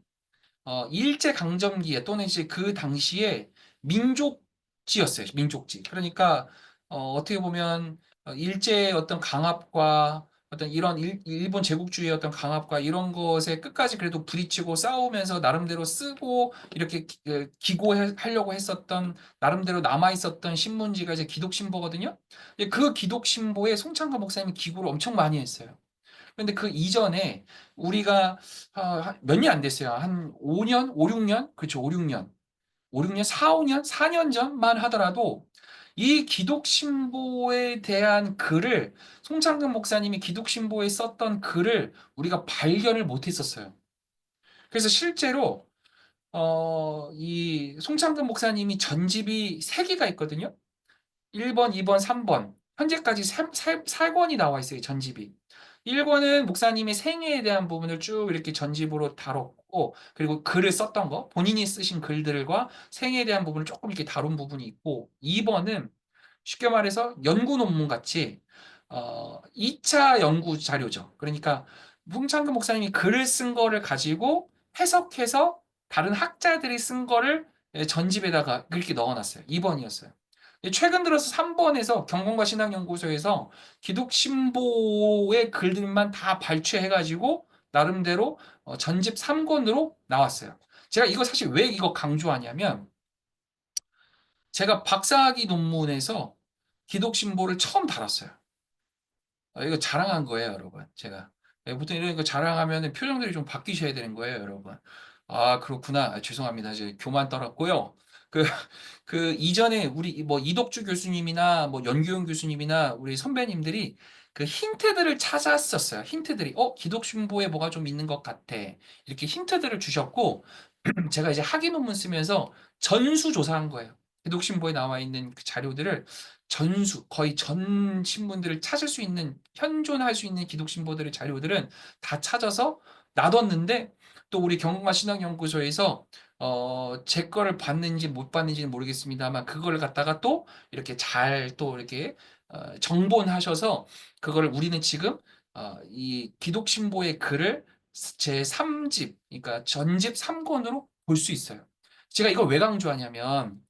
일제강점기에 또는 이제 그 당시에 민족지였어요. 민족지. 그러니까 어떻게 보면 일제의 어떤 강압과 어떤 이런 일본 제국주의의 어떤 강압과 이런 것에 끝까지 그래도 부딪히고 싸우면서 나름대로 쓰고 이렇게 기고하려고 했었던 나름대로 남아 있었던 신문지가 이제 기독신보거든요. 그 기독신보에 송창근 목사님이 기고를 엄청 많이 했어요. 근데 그 이전에 우리가 몇 년 안 됐어요. 한 5년, 5, 6년? 그렇죠. 5, 6년. 5, 6년, 4, 5년, 4년 전만 하더라도 이 기독신보에 대한 글을 송창근 목사님이 기독신보에 썼던 글을 우리가 발견을 못 했었어요. 그래서 실제로 이 송창근 목사님이 전집이 3개가 있거든요. 1번, 2번, 3번. 현재까지 3권이 나와 있어요, 전집이. 1권은 목사님의 생애에 대한 부분을 쭉 이렇게 전집으로 다뤘고, 그리고 글을 썼던 거, 본인이 쓰신 글들과 생애에 대한 부분을 조금 이렇게 다룬 부분이 있고, 2번은 쉽게 말해서 연구 논문 같이 2차 연구 자료죠. 그러니까 홍창근 목사님이 글을 쓴 거를 가지고 해석해서 다른 학자들이 쓴 거를 전집에다가 그렇게 넣어놨어요. 2번이었어요. 최근 들어서 3번에서 경공과 신학연구소에서 기독신보의 글들만 다 발췌해가지고 나름대로 전집 3권으로 나왔어요. 제가 이거 사실 왜 이거 강조하냐면 제가 박사학위 논문에서 기독신보를 처음 달았어요. 이거 자랑한 거예요, 여러분. 제가. 보통 이런 거 자랑하면 표정들이 좀 바뀌셔야 되는 거예요, 여러분. 아, 그렇구나. 죄송합니다. 이제 교만 떨었고요. 그, 그 이전에 우리 뭐 이덕주 교수님이나 뭐 연규용 교수님이나 우리 선배님들이 그 힌트들을 찾았었어요. 힌트들이, 기독신보에 뭐가 좀 있는 것 같아. 이렇게 힌트들을 주셨고, 제가 이제 학위 논문 쓰면서 전수조사한 거예요. 독신보에 나와 있는 그 자료들을 거의 전 신문들을 찾을 수 있는, 현존할 수 있는 기독신보들의 자료들은 다 찾아서 놔뒀는데, 또 우리 경공과 신학연구소에서, 제 거를 봤는지 못 봤는지는 모르겠습니다만, 그걸 갖다가 또 이렇게 잘 또 이렇게, 정본하셔서, 그거를 우리는 지금, 이 기독신보의 글을 제 3집, 그러니까 전집 3권으로 볼 수 있어요. 제가 이걸 왜 강조하냐면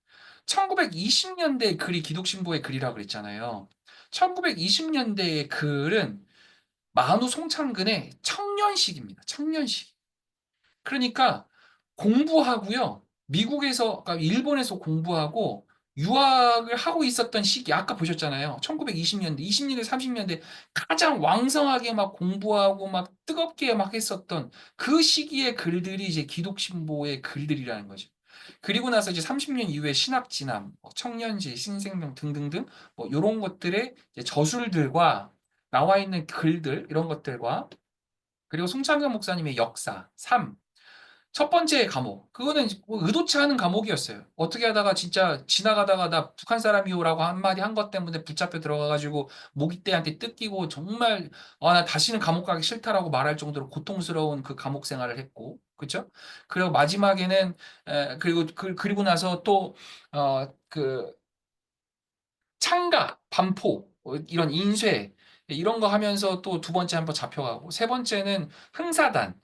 1920년대 글이 기독신보의 글이라고 그랬잖아요. 1920년대의 글은 만우 송창근의 청년식입니다. 청년식. 그러니까 공부하고요. 미국에서, 그러니까 일본에서 공부하고 유학을 하고 있었던 시기, 아까 보셨잖아요. 1920년대, 20년대, 30년대 가장 왕성하게 막 공부하고 막 뜨겁게 막 했었던 그 시기의 글들이 이제 기독신보의 글들이라는 거죠. 그리고 나서 이제 30년 이후에 신학진암, 청년지, 신생명 등등등 뭐 이런 것들의 이제 저술들과 나와 있는 글들 이런 것들과 그리고 송창근 목사님의 역사, 삶, 첫 번째 감옥. 그거는 뭐 의도치 않은 감옥이었어요. 어떻게 하다가 진짜 지나가다가 나 북한 사람이오라고 한마디 한 것 때문에 붙잡혀 들어가가지고 모기떼한테 뜯기고 정말 나 다시는 감옥 가기 싫다라고 말할 정도로 고통스러운 그 감옥 생활을 했고, 그렇죠? 그리고 마지막에는 그리고 나서 또 그 창가, 반포, 이런 인쇄 이런 거 하면서 또 두 번째 한번 잡혀가고 세 번째는 흥사단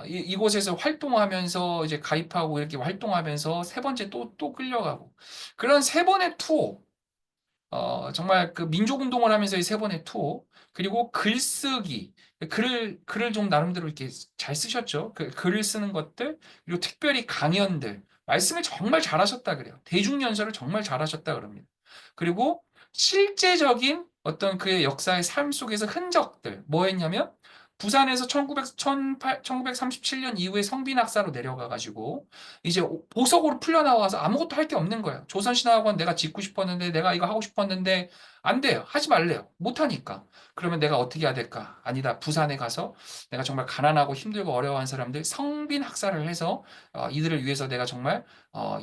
이곳에서 활동하면서 이제 가입하고 이렇게 활동하면서 세 번째 또 끌려가고 그런 세 번의 투어 정말 그 민족운동을 하면서 이 세 번의 투어, 그리고 글쓰기, 글을 좀 나름대로 이렇게 잘 쓰셨죠. 그 글을 쓰는 것들, 그리고 특별히 강연들, 말씀을 정말 잘하셨다 그래요. 대중연설을 정말 잘하셨다 그럽니다. 그리고 실제적인 어떤 그의 역사의 삶 속에서 흔적들, 뭐 했냐면, 부산에서 1937년 이후에 성빈학사로 내려가가지고, 이제 보석으로 풀려나와서 아무것도 할 게 없는 거예요. 조선신학원 내가 짓고 싶었는데, 내가 이거 하고 싶었는데, 안 돼요. 하지 말래요. 못하니까. 그러면 내가 어떻게 해야 될까? 아니다. 부산에 가서 내가 정말 가난하고 힘들고 어려워한 사람들 성빈 학사를 해서 이들을 위해서 내가 정말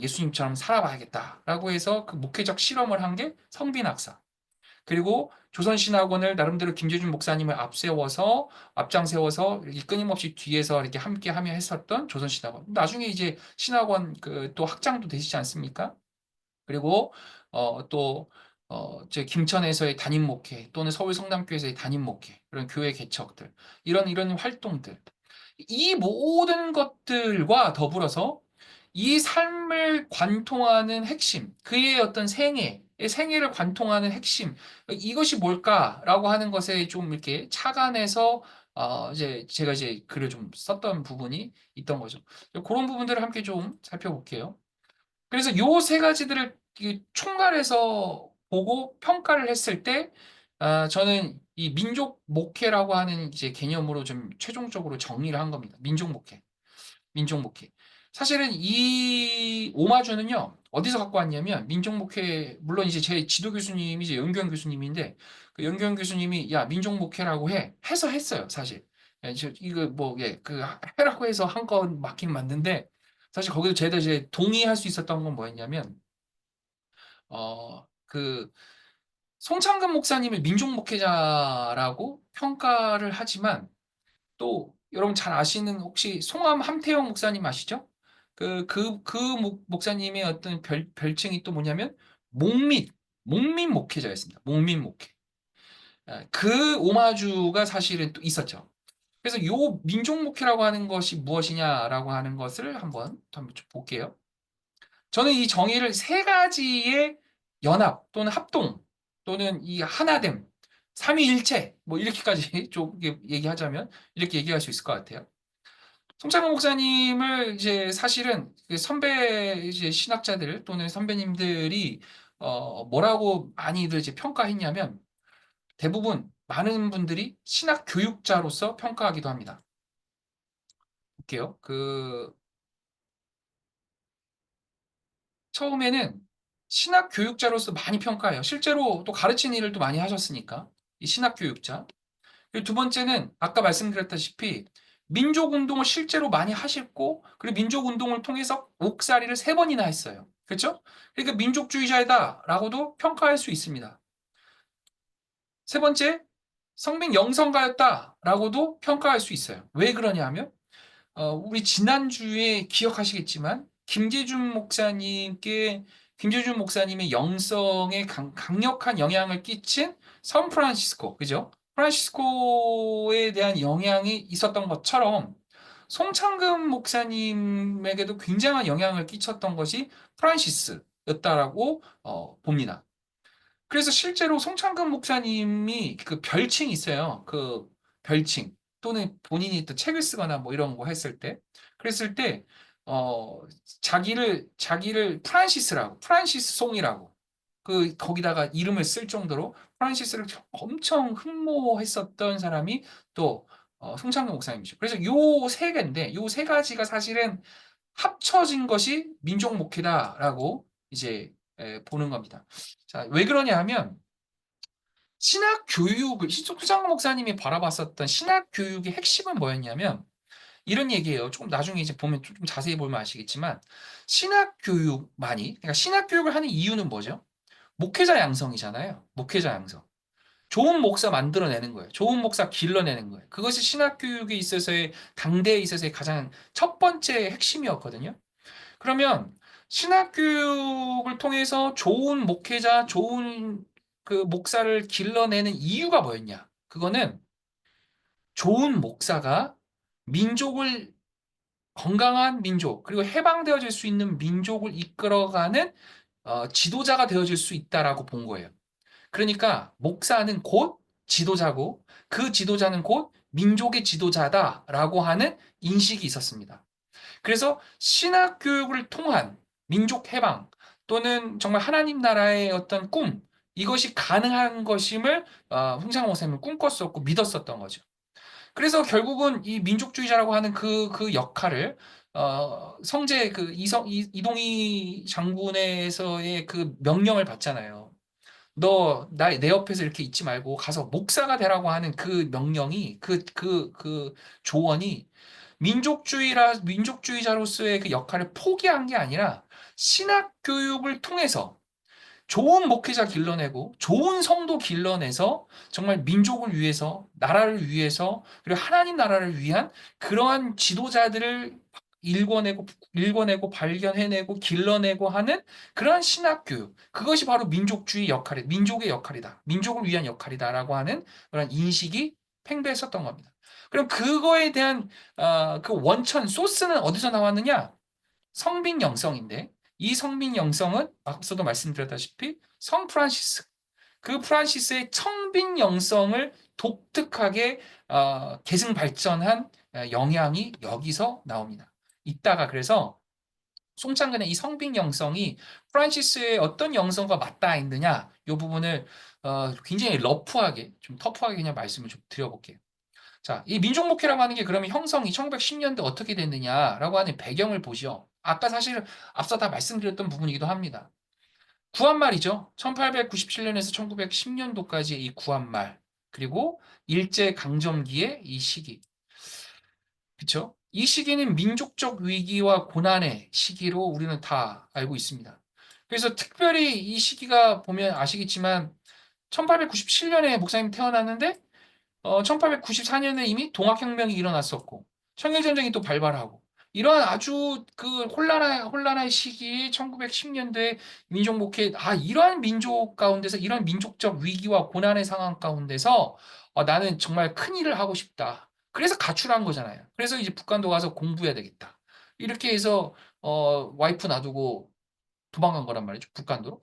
예수님처럼 살아봐야겠다라고 해서 그 목회적 실험을 한 게 성빈 학사. 그리고 조선신학원을 나름대로 김재준 목사님을 앞장 세워서 이렇게 끊임없이 뒤에서 이렇게 함께 하며 했었던 조선신학원. 나중에 이제 신학원 그 또 학장도 되시지 않습니까? 그리고 또 제 김천에서의 담임 목회 또는 서울 성남교회에서의 담임 목회 그런 교회 개척들 이런 활동들 이 모든 것들과 더불어서 이 삶을 관통하는 핵심, 그의 어떤 생애를 관통하는 핵심, 이것이 뭘까라고 하는 것에 좀 이렇게 착안해서 이제 제가 이제 글을 좀 썼던 부분이 있던 거죠. 그런 부분들을 함께 좀 살펴볼게요. 그래서 요 세 가지들을 총괄해서 보고 평가를 했을 때, 저는 이 민족 목회라고 하는 이제 개념으로 좀 최종적으로 정리를 한 겁니다. 민족 목회. 민족 목회. 사실은 이 오마주는요, 어디서 갖고 왔냐면, 민족 목회, 물론 이제 제 지도 교수님이 이제 연규현 교수님인데, 그 연규현 교수님이, 야, 민족 목회라고 해서 했어요, 사실. 예, 이거 뭐, 예, 그, 해라고 해서 한 건 맞긴 맞는데, 사실 거기서 제가 이제 동의할 수 있었던 건 뭐였냐면, 그, 송창근 목사님을 민족 목회자라고 평가를 하지만, 또 여러분 잘 아시는 혹시 송암 함태영 목사님 아시죠? 그 목사님의 어떤 별칭이 또 뭐냐면 목민, 목민 목회자였습니다. 목민 목회. 그 오마주가 사실은 또 있었죠. 그래서 요 민족 목회라고 하는 것이 무엇이냐라고 하는 것을 한번 좀 볼게요. 저는 이 정의를 세 가지의 연합 또는 합동 또는 이 하나됨, 삼위일체 뭐 이렇게까지 좀 얘기하자면 이렇게 얘기할 수 있을 것 같아요. 송창근 목사님을 이제 사실은 그 선배 이제 신학자들 또는 선배님들이 뭐라고 많이들 이제 평가했냐면 대부분 많은 분들이 신학 교육자로서 평가하기도 합니다. 볼게요. 처음에는 신학 교육자로서 많이 평가해요. 실제로 또 가르치는 일을 또 많이 하셨으니까 이 신학 교육자. 그리고 두 번째는 아까 말씀드렸다시피 민족운동을 실제로 많이 하셨고 그리고 민족운동을 통해서 옥살이를 세 번이나 했어요. 그렇죠? 그러니까 민족주의자이다라고도 평가할 수 있습니다. 세 번째, 성민 영성가였다라고도 평가할 수 있어요. 왜 그러냐 하면 우리 지난주에 기억하시겠지만 김재준 목사님의 영성에 강력한 영향을 끼친 샌프란시스코, 그죠? 프란시스코에 대한 영향이 있었던 것처럼 송창근 목사님에게도 굉장한 영향을 끼쳤던 것이 프란시스였다라고 봅니다. 그래서 실제로 송창근 목사님이 그 별칭이 있어요. 그 별칭 또는 본인이 또 책을 쓰거나 뭐 이런 거 했을 때 그랬을 때 자기를 프란시스 송이라고 그 거기다가 이름을 쓸 정도로 프란시스를 엄청 흠모했었던 사람이 또 송창근 목사님이죠. 그래서 요 세 개인데 요 세 가지가 사실은 합쳐진 것이 민족 목회다라고 이제 보는 겁니다. 자, 왜 그러냐 하면 신학 교육을 후장 목사님이 바라봤었던 신학 교육의 핵심은 뭐였냐면 이런 얘기예요. 조금 나중에 이제 보면 좀 자세히 보면 아시겠지만 신학 교육만이 그러니까 신학 교육을 하는 이유는 뭐죠? 목회자 양성이잖아요. 목회자 양성. 좋은 목사 만들어내는 거예요. 좋은 목사 길러내는 거예요. 그것이 신학 교육에 있어서의 당대에 있어서의 가장 첫 번째 핵심이었거든요. 그러면 신학 교육을 통해서 좋은 목회자, 좋은 그 목사를 길러내는 이유가 뭐였냐? 그거는 좋은 목사가 민족을 건강한 민족, 그리고 해방되어질 수 있는 민족을 이끌어가는 지도자가 되어질 수 있다라고 본 거예요. 그러니까 목사는 곧 지도자고 그 지도자는 곧 민족의 지도자다라고 하는 인식이 있었습니다. 그래서 신학 교육을 통한 민족 해방 또는 정말 하나님 나라의 어떤 꿈 이것이 가능한 것임을 흥상 목사님은 꿈꿨었고 믿었었던 거죠. 그래서 결국은 이 민족주의자라고 하는 그 역할을 성제 그 이동희 장군에서의 그 명령을 받잖아요. 내 옆에서 이렇게 있지 말고 가서 목사가 되라고 하는 그 명령이, 그 조언이 민족주의자로서의 그 역할을 포기한 게 아니라 신학 교육을 통해서 좋은 목회자 길러내고 좋은 성도 길러내서 정말 민족을 위해서, 나라를 위해서, 그리고 하나님 나라를 위한 그러한 지도자들을 일궈내고 발견해내고 길러내고 하는 그러한 신학 교육. 그것이 바로 민족주의 역할이, 민족의 역할이다. 민족을 위한 역할이다라고 하는 그런 인식이 팽배했었던 겁니다. 그럼 그거에 대한 그 원천 소스는 어디서 나왔느냐? 성빈 영성인데 이 성빈 영성은 앞서도 말씀드렸다시피 성 프란시스 그 프란시스의 청빈 영성을 독특하게 계승 발전한 영향이 여기서 나옵니다. 이따가 그래서 송창근의 이 성빈 영성이 프란시스의 어떤 영성과 맞닿아 있느냐 이 부분을 굉장히 러프하게 좀 터프하게 그냥 말씀을 좀 드려볼게요. 자, 이 민족목회라고 하는 게 그러면 형성이 1910년대 어떻게 됐느냐라고 하는 배경을 보죠. 아까 사실 앞서 다 말씀드렸던 부분이기도 합니다. 구한말이죠. 1897년에서 1910년도까지 이 구한말 그리고 일제 강점기의 이 시기. 그렇죠? 이 시기는 민족적 위기와 고난의 시기로 우리는 다 알고 있습니다. 그래서 특별히 이 시기가 보면 아시겠지만 1897년에 목사님 태어났는데 1894년에 이미 동학혁명이 일어났었고, 청일전쟁이 또 발발하고, 이러한 아주 그 혼란의 시기에 1910년대 민족목회, 이러한 민족 가운데서, 이러한 민족적 위기와 고난의 상황 가운데서 나는 정말 큰 일을 하고 싶다. 그래서 가출한 거잖아요. 그래서 이제 북한도 가서 공부해야 되겠다. 이렇게 해서, 와이프 놔두고 도망간 거란 말이죠. 북한도.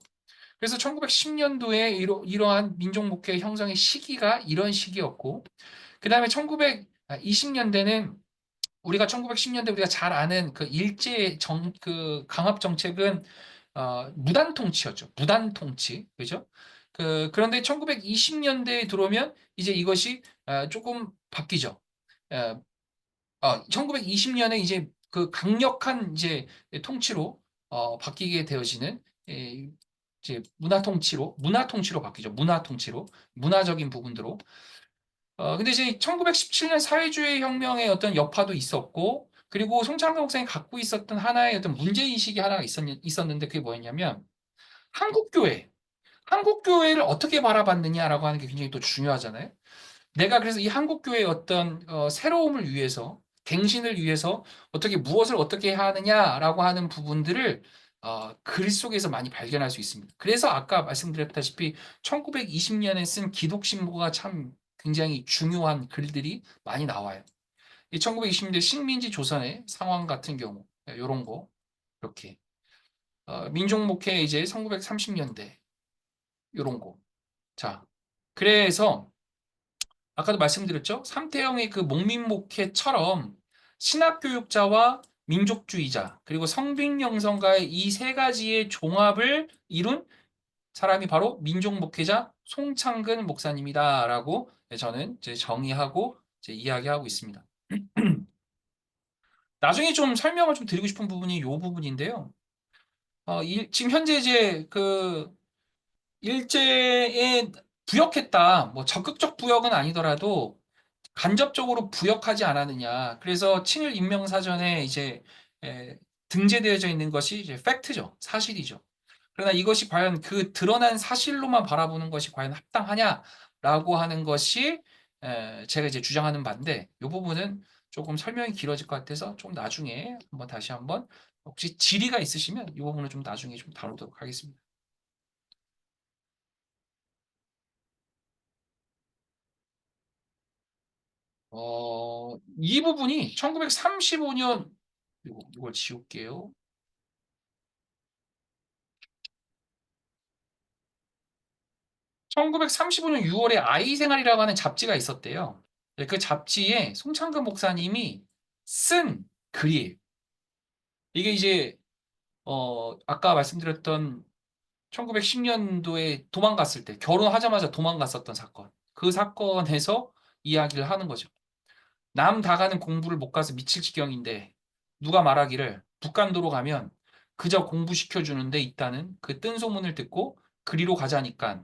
그래서 1910년도에 이러한 민족목회 형성의 시기가 이런 시기였고, 그 다음에 1920년대는 우리가 1910년대 우리가 잘 아는 그 그 강압 정책은 무단 통치였죠. 무단 통치. 그죠? 그런데 1920년대에 들어오면 이제 이것이 조금 바뀌죠. 1920년에 이제 그 강력한 이제 통치로 바뀌게 되어지는 이제 문화 통치로 바뀌죠. 문화 통치로 문화적인 부분으로. 근데 이제 1917년 사회주의 혁명의 어떤 여파도 있었고, 그리고 송창근 목사님이 갖고 있었던 하나의 어떤 문제인식이 하나가 있었는데 그게 뭐였냐면, 한국교회, 한국교회를 어떻게 바라봤느냐라고 하는 게 굉장히 또 중요하잖아요. 내가 그래서 이 한국교회의 어떤 새로움을 위해서, 갱신을 위해서 무엇을 어떻게 해야 하느냐라고 하는 부분들을 글 속에서 많이 발견할 수 있습니다. 그래서 아까 말씀드렸다시피 1920년에 쓴 기독신보가 참 굉장히 중요한 글들이 많이 나와요. 이 1920년대 식민지 조선의 상황 같은 경우 이런 거 이렇게 민족목회 이제 1930년대 이런 거. 자, 그래서 아까도 말씀드렸죠? 삼태형의 그 목민목회처럼 신학교육자와 민족주의자 그리고 성빈영성가의 이 세 가지의 종합을 이룬 사람이 바로 민족목회자 송창근 목사님이다라고 저는 이제 정의하고 이제 이야기하고 있습니다. 나중에 좀 설명을 좀 드리고 싶은 부분이 이 부분인데요. 지금 현재 이제 그 일제에 부역했다. 뭐 적극적 부역은 아니더라도 간접적으로 부역하지 않았느냐. 그래서 친일 인명사전에 이제 에, 등재되어져 있는 것이 이제 팩트죠. 사실이죠. 그러나 이것이 과연 그 드러난 사실로만 바라보는 것이 과연 합당하냐라고 하는 것이 제가 이제 주장하는 바인데 이 부분은 조금 설명이 길어질 것 같아서 좀 나중에 한번 다시 한번 혹시 질의가 있으시면 이 부분을 좀 나중에 좀 다루도록 하겠습니다. 이 부분이 1935년 이걸 지울게요. 1935년 6월에 아이생활이라고 하는 잡지가 있었대요. 네, 그 잡지에 송창근 목사님이 쓴 글이에요. 이게 이제 아까 말씀드렸던 1910년도에 도망갔을 때 결혼하자마자 도망갔었던 사건. 그 사건에서 이야기를 하는 거죠. 남 다가는 공부를 못 가서 미칠 지경인데 누가 말하기를 북간도로 가면 그저 공부시켜 주는 데 있다는 그 뜬 소문을 듣고 그리로 가자니깐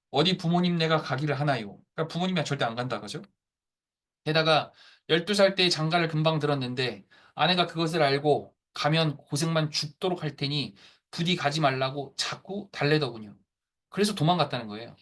어디 부모님네가 가기를 하나요? 그러니까 부모님이 절대 안 간다 그죠? 게다가 12살 때 장가를 금방 들었는데 아내가 그것을 알고 가면 고생만 죽도록 할 테니 부디 가지 말라고 자꾸 달래더군요. 그래서 도망갔다는 거예요.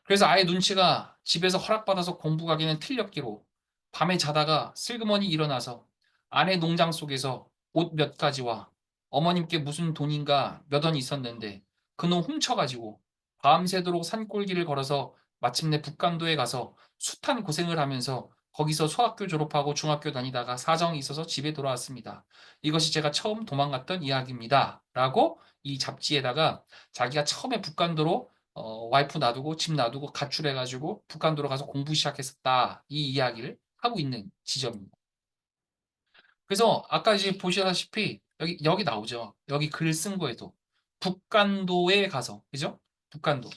그래서 아예 눈치가 집에서 허락받아서 공부 가기는 틀렸기로 밤에 자다가 슬그머니 일어나서 아내 농장 속에서 옷 몇 가지와 어머님께 무슨 돈인가 몇 원 있었는데 그놈 훔쳐가지고 밤새도록 산골길을 걸어서 마침내 북간도에 가서 숱한 고생을 하면서 거기서 소학교 졸업하고 중학교 다니다가 사정이 있어서 집에 돌아왔습니다. 이것이 제가 처음 도망갔던 이야기입니다. 라고 이 잡지에다가 자기가 처음에 북간도로 와이프 놔두고 집 놔두고 가출해가지고 북한도로 가서 공부 시작했었다. 이 이야기를 하고 있는 지점입니다. 그래서 아까 이제 보시다시피 여기 나오죠. 여기 글 쓴 거에도 북간도에 가서 그죠? 북간도.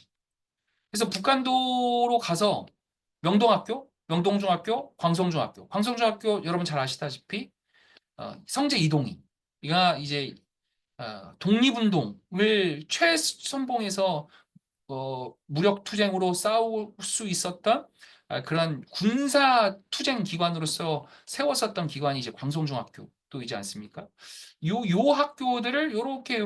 그래서 북간도로 가서 명동학교, 명동중학교, 광성중학교. 광성중학교 여러분 잘 아시다시피 성제 이동희. 이가 이제 독립운동을 최선봉에서 무력 투쟁으로 싸울 수 있었던 그런 군사 투쟁 기관으로서 세웠었던 기관이 이제 광성중학교도 이지 않습니까? 요 학교들을 요렇게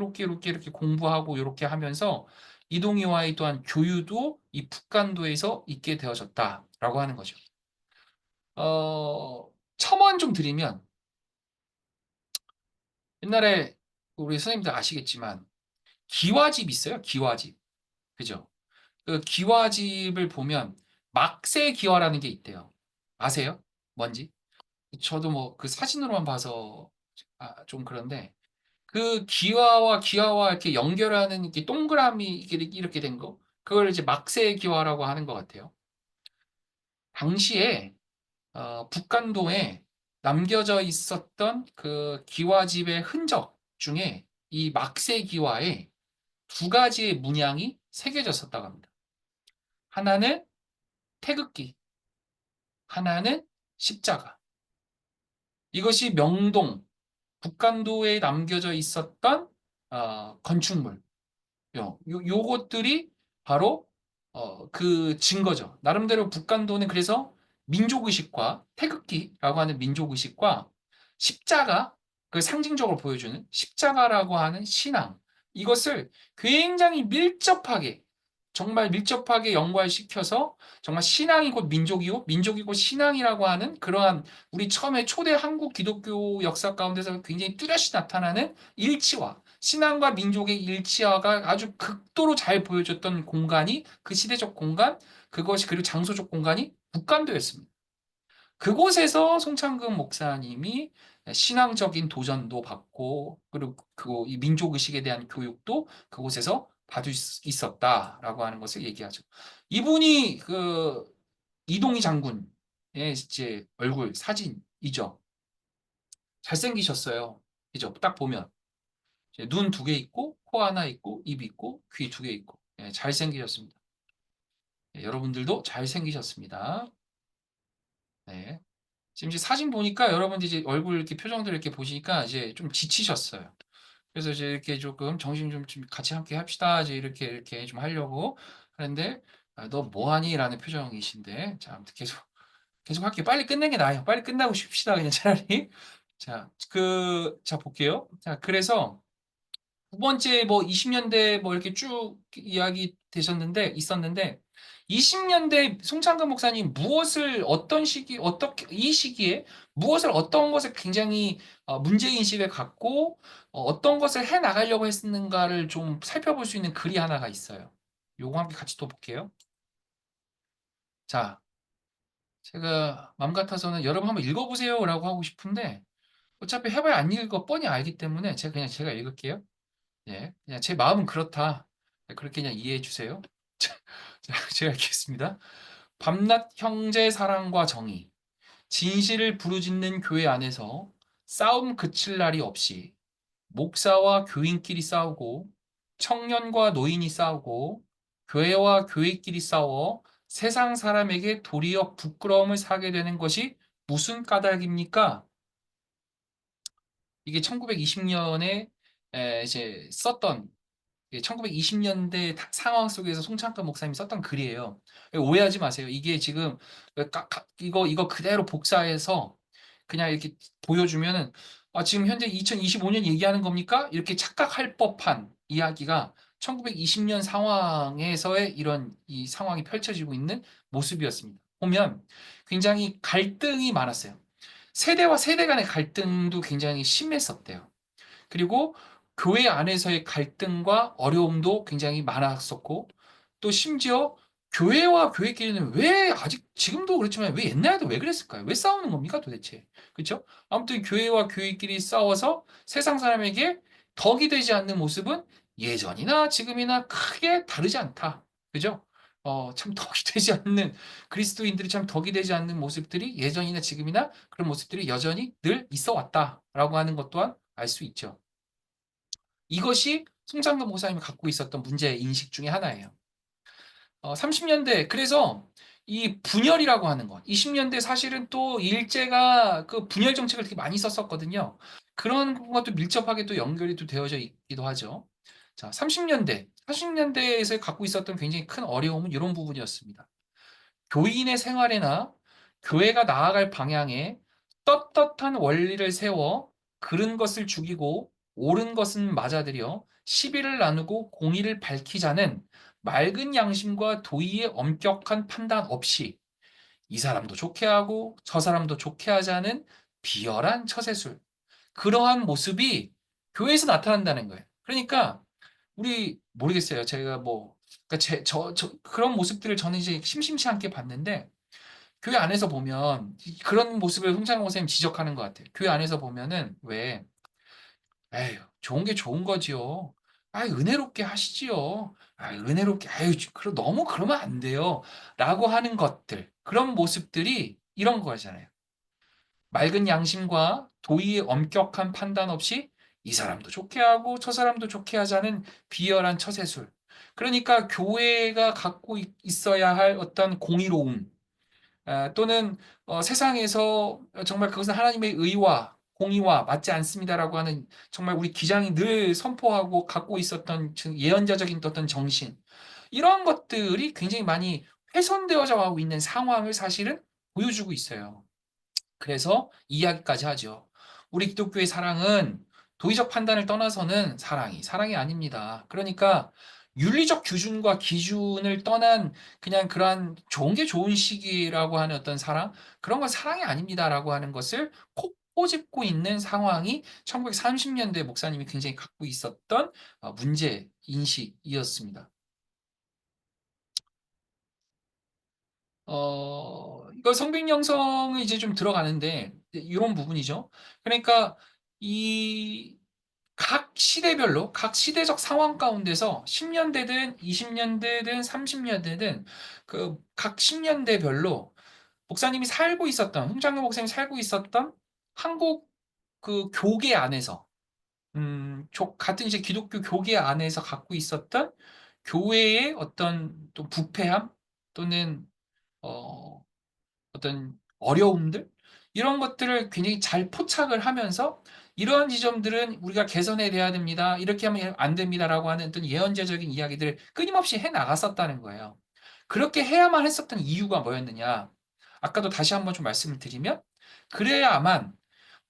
공부하고 요렇게 하면서 이동희와의 또한 교류도 이 북간도에서 있게 되어졌다라고 하는 거죠. 첨언 좀 드리면 옛날에 우리 선생님들 아시겠지만 기와집 있어요. 기와집. 그죠? 그 기와집을 보면 막새 기와라는 게 있대요. 아세요? 뭔지? 저도 뭐 그 사진으로만 봐서 좀 그런데 그 기와와 기와와 이렇게 연결하는 이렇게 동그라미 이렇게 된 거, 그걸 이제 막새 기와라고 하는 것 같아요. 당시에 북간도에 남겨져 있었던 그 기와집의 흔적 중에 이 막새 기와에 두 가지의 문양이 새겨졌었다고 합니다. 하나는 태극기, 하나는 십자가. 이것이 명동, 북간도에 남겨져 있었던 건축물. 요것들이 바로 그 증거죠. 나름대로 북간도는 그래서 민족의식과 태극기라고 하는 민족의식과 십자가, 그 상징적으로 보여주는 십자가라고 하는 신앙, 이것을 굉장히 밀접하게, 정말 밀접하게 연관시켜서 정말 신앙이 곧 민족이고 민족이 곧 신앙이라고 하는 그러한 우리 처음에 초대 한국 기독교 역사 가운데서 굉장히 뚜렷이 나타나는 일치와 신앙과 민족의 일치화가 아주 극도로 잘 보여줬던 공간이 그 시대적 공간, 그것이 그리고 장소적 공간이 북간도였습니다. 그곳에서 송창근 목사님이 신앙적인 도전도 받고 그리고 이 민족 의식에 대한 교육도 그곳에서 받을 수 있었다라고 하는 것을 얘기하죠. 이분이 그 이동희 장군의 이제 얼굴 사진이죠. 잘생기셨어요. 그죠? 딱 보면 눈 두 개 있고 코 하나 있고 입 있고 귀 두 개 있고 잘생기셨습니다. 여러분들도 잘생기셨습니다. 네. 지금 이제 사진 보니까 여러분들 이제 얼굴 이렇게 표정들 이렇게 보시니까 이제 좀 지치셨어요. 그래서 이제 이렇게 조금 정신 좀 같이 함께 합시다. 이제 이렇게 좀 하려고 하는데 너 뭐하니? 라는 표정이신데 자, 아무튼 계속 계속 할게요. 빨리 끝내는 게 나아요. 빨리 끝나고 쉽시다 그냥 차라리. 자, 볼게요. 자, 그래서 두 번째 뭐 20년대 뭐 이렇게 쭉 이야기 되셨는데 있었는데 20년대 송창근 목사님 무엇을 어떤 시기 어떻게 이 시기에 무엇을 어떤 것을 굉장히 문제 인식을 갖고 어떤 것을 해 나가려고 했는가를 좀 살펴볼 수 있는 글이 하나가 있어요. 요거 함께 같이 또 볼게요. 자, 제가 맘 같아서는 여러분 한번 읽어보세요라고 하고 싶은데 어차피 해봐야 안 읽어 뻔히 알기 때문에 제가 읽을게요. 예, 그냥 제 마음은 그렇다. 네, 그렇게 그냥 이해해 주세요. 자, 제가 읽겠습니다. 밤낮 형제 사랑과 정의, 진실을 부르짖는 교회 안에서 싸움 그칠 날이 없이 목사와 교인끼리 싸우고 청년과 노인이 싸우고 교회와 교회끼리 싸워 세상 사람에게 도리어 부끄러움을 사게 되는 것이 무슨 까닭입니까? 이게 1920년에 이제 썼던 1920년대 상황 속에서 송창근 목사님이 썼던 글이에요. 오해하지 마세요. 이게 지금 이거 그대로 복사해서 그냥 이렇게 보여주면은 지금 현재 2025년 얘기하는 겁니까? 이렇게 착각할 법한 이야기가 1920년 상황에서의 이런 이 상황이 펼쳐지고 있는 모습이었습니다. 보면 굉장히 갈등이 많았어요. 세대와 세대 간의 갈등도 굉장히 심했었대요. 그리고 교회 안에서의 갈등과 어려움도 굉장히 많았었고, 또 심지어 교회와 교회끼리는 왜 아직 지금도 그렇지만 왜 옛날에도 왜 그랬을까요? 왜 싸우는 겁니까 도대체? 그렇죠? 아무튼 교회와 교회끼리 싸워서 세상 사람에게 덕이 되지 않는 모습은 예전이나 지금이나 크게 다르지 않다. 그죠? 참 덕이 되지 않는 그리스도인들이 참 덕이 되지 않는 모습들이 예전이나 지금이나 그런 모습들이 여전히 늘 있어 왔다라고 하는 것 또한 알 수 있죠. 이것이 송창근 목사님이 갖고 있었던 문제 인식 중에 하나예요. 30년대 그래서 이 분열이라고 하는 것, 20년대 사실은 또 일제가 그 분열 정책을 되게 많이 썼었거든요. 그런 것도 밀접하게 또 연결이 또 되어져 있기도 하죠. 자, 30년대, 40년대에서 갖고 있었던 굉장히 큰 어려움은 이런 부분이었습니다. 교인의 생활에나 교회가 나아갈 방향에 떳떳한 원리를 세워 그른 것을 죽이고 옳은 것은 맞아들여 시비를 나누고 공의를 밝히자는 맑은 양심과 도의의 엄격한 판단 없이 이 사람도 좋게 하고 저 사람도 좋게 하자는 비열한 처세술. 그러한 모습이 교회에서 나타난다는 거예요. 그러니까 우리 모르겠어요. 제가 뭐 그러니까 그런 모습들을 저는 이제 심심치 않게 봤는데 교회 안에서 보면 그런 모습을 홍창호 선생님 지적하는 것 같아요. 교회 안에서 보면은 왜 에휴 좋은 게 좋은 거지요. 은혜롭게 하시지요. 은혜롭게 그럼 너무 그러면 안 돼요. 라고 하는 것들 그런 모습들이 이런 거잖아요. 맑은 양심과 도의의 엄격한 판단 없이 이 사람도 좋게 하고 저 사람도 좋게 하자는 비열한 처세술. 그러니까 교회가 갖고 있어야 할 어떤 공의로움, 또는 세상에서 정말 그것은 하나님의 의와 공의와 맞지 않습니다라고 하는 정말 우리 기장이 늘 선포하고 갖고 있었던 예언자적인 어떤 정신 이런 것들이 굉장히 많이 훼손되어져 가고 있는 상황을 사실은 보여주고 있어요. 그래서 이야기까지 하죠. 우리 기독교의 사랑은 도의적 판단을 떠나서는 사랑이 아닙니다. 그러니까 윤리적 규준과 기준을 떠난 그냥 그러한 좋은 게 좋은 시기라고 하는 어떤 사랑, 그런 건 사랑이 아닙니다라고 하는 것을 콕 꼬집고 있는 상황이 1930년대 목사님이 굉장히 갖고 있었던 문제 인식이었습니다. 이거 성빈 형성은 이제 좀 들어가는데 이런 부분이죠. 그러니까 이 각 시대별로 각 시대적 상황 가운데서 10년대든 20년대든 30년대든 그 각 10년대별로 목사님이 살고 있었던 홍장로 목사님이 살고 있었던 한국 그 교계 안에서 같은 이제 기독교 교계 안에서 갖고 있었던 교회의 어떤 또 부패함 또는 어, 어떤 어려움들 이런 것들을 굉장히 잘 포착을 하면서 이러한 지점들은 우리가 개선해야 돼야 됩니다. 이렇게 하면 안 됩니다라고 하는 어떤 예언자적인 이야기들을 끊임없이 해 나갔었다는 거예요. 그렇게 해야만 했었던 이유가 뭐였느냐? 아까도 다시 한번 좀 말씀을 드리면 그래야만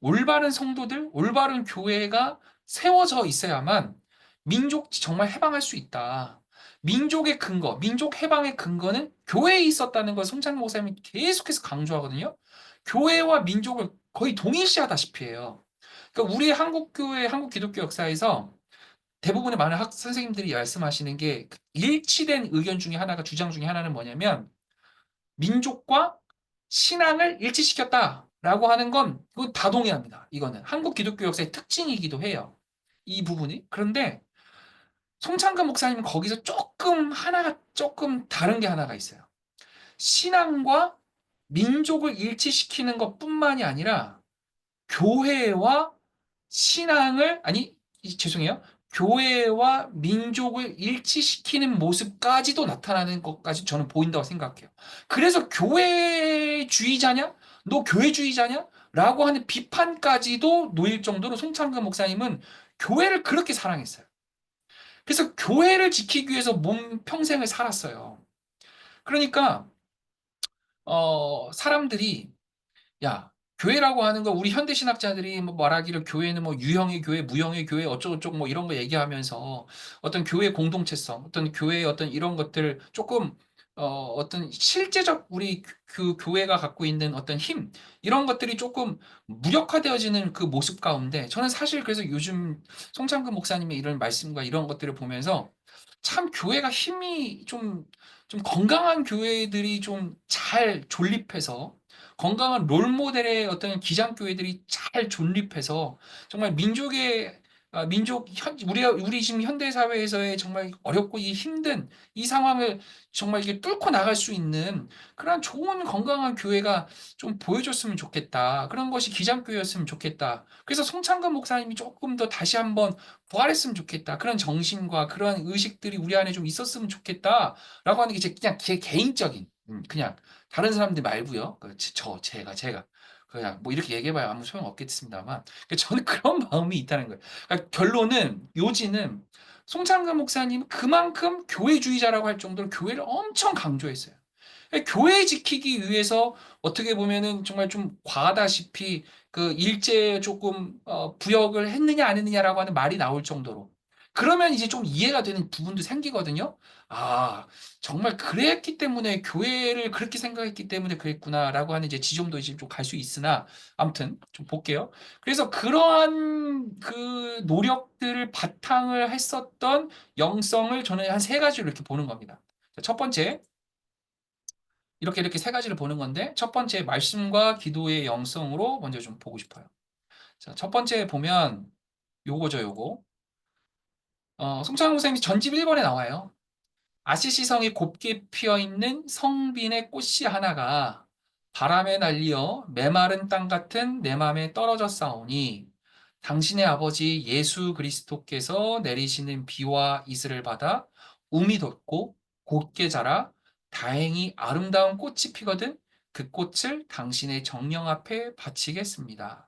올바른 성도들, 올바른 교회가 세워져 있어야만 민족 정말 해방할 수 있다. 민족의 근거, 민족 해방의 근거는 교회에 있었다는 걸 송창근 목사님이 계속해서 강조하거든요. 교회와 민족을 거의 동일시하다시피 해요. 그러니까 우리 한국 교회, 한국 기독교 역사에서 대부분의 많은 선생님들이 말씀하시는 게 일치된 의견 중에 하나가 주장 중에 하나는 뭐냐면 민족과 신앙을 일치시켰다라고 하는 건 이거 다 동의합니다. 이거는 한국 기독교 역사의 특징이기도 해요. 이 부분이. 그런데 송창근 목사님은 거기서 조금 다른 게 하나가 있어요. 신앙과 민족을 일치시키는 것뿐만이 아니라 교회와 신앙을 아니 죄송해요. 교회와 민족을 일치시키는 모습까지도 나타나는 것까지 저는 보인다고 생각해요. 그래서 교회주의자냐? 너 교회주의자냐? 라고 하는 비판까지도 놓일 정도로 송창근 목사님은 교회를 그렇게 사랑했어요. 그래서 교회를 지키기 위해서 몸 평생을 살았어요. 그러니까 사람들이 야, 교회라고 하는 거 우리 현대 신학자들이 뭐 말하기를 교회는 뭐 유형의 교회, 무형의 교회 어쩌고저쩌고 뭐 이런 거 얘기하면서 어떤 교회 공동체성, 어떤 교회의 어떤 이런 것들 조금 어떤 실제적 우리 그 교회가 갖고 있는 어떤 힘 이런 것들이 조금 무력화되어지는 그 모습 가운데 저는 사실 그래서 요즘 송창근 목사님의 이런 말씀과 이런 것들을 보면서 참 교회가 힘이 좀 건강한 교회들이 좀 잘 존립해서 건강한 롤모델의 어떤 기장교회들이 잘 존립해서 정말 우리 지금 현대 사회에서의 정말 어렵고 이 힘든 이 상황을 정말 이게 뚫고 나갈 수 있는 그런 좋은 건강한 교회가 좀 보여줬으면 좋겠다. 그런 것이 기장교회였으면 좋겠다. 그래서 송창근 목사님이 조금 더 다시 한번 부활했으면 좋겠다. 그런 정신과 그런 의식들이 우리 안에 좀 있었으면 좋겠다라고 하는 게 그냥 제 개인적인 그냥 다른 사람들 말고요. 제가 그냥 뭐 이렇게 얘기해봐야 아무 소용 없겠습니다만 저는 그런 마음이 있다는 거예요. 그러니까 결론은 요지는 송창근 목사님 그만큼 교회주의자라고 할 정도로 교회를 엄청 강조했어요. 교회 지키기 위해서 어떻게 보면은 정말 좀 과하다시피 그 일제 조금 부역을 했느냐 안 했느냐라고 하는 말이 나올 정도로 그러면 이제 좀 이해가 되는 부분도 생기거든요. 아, 정말 그랬기 때문에 교회를 그렇게 생각했기 때문에 그랬구나라고 하는 이제 지점도 이제 좀 갈 수 있으나 아무튼 좀 볼게요. 그래서 그러한 그 노력들을 바탕을 했었던 영성을 저는 한 세 가지로 이렇게 보는 겁니다. 첫 번째, 이렇게 세 가지를 보는 건데 첫 번째 말씀과 기도의 영성으로 먼저 좀 보고 싶어요. 자, 첫 번째 보면 요거. 송창호 선생님이 전집 1번에 나와요. 아시시 성이 곱게 피어 있는 성빈의 꽃이 하나가 바람에 날리어 메마른 땅 같은 내 맘에 떨어져 싸우니 당신의 아버지 예수 그리스도께서 내리시는 비와 이슬을 받아 움이 돋고 곧게 자라 다행히 아름다운 꽃이 피거든 그 꽃을 당신의 정령 앞에 바치겠습니다.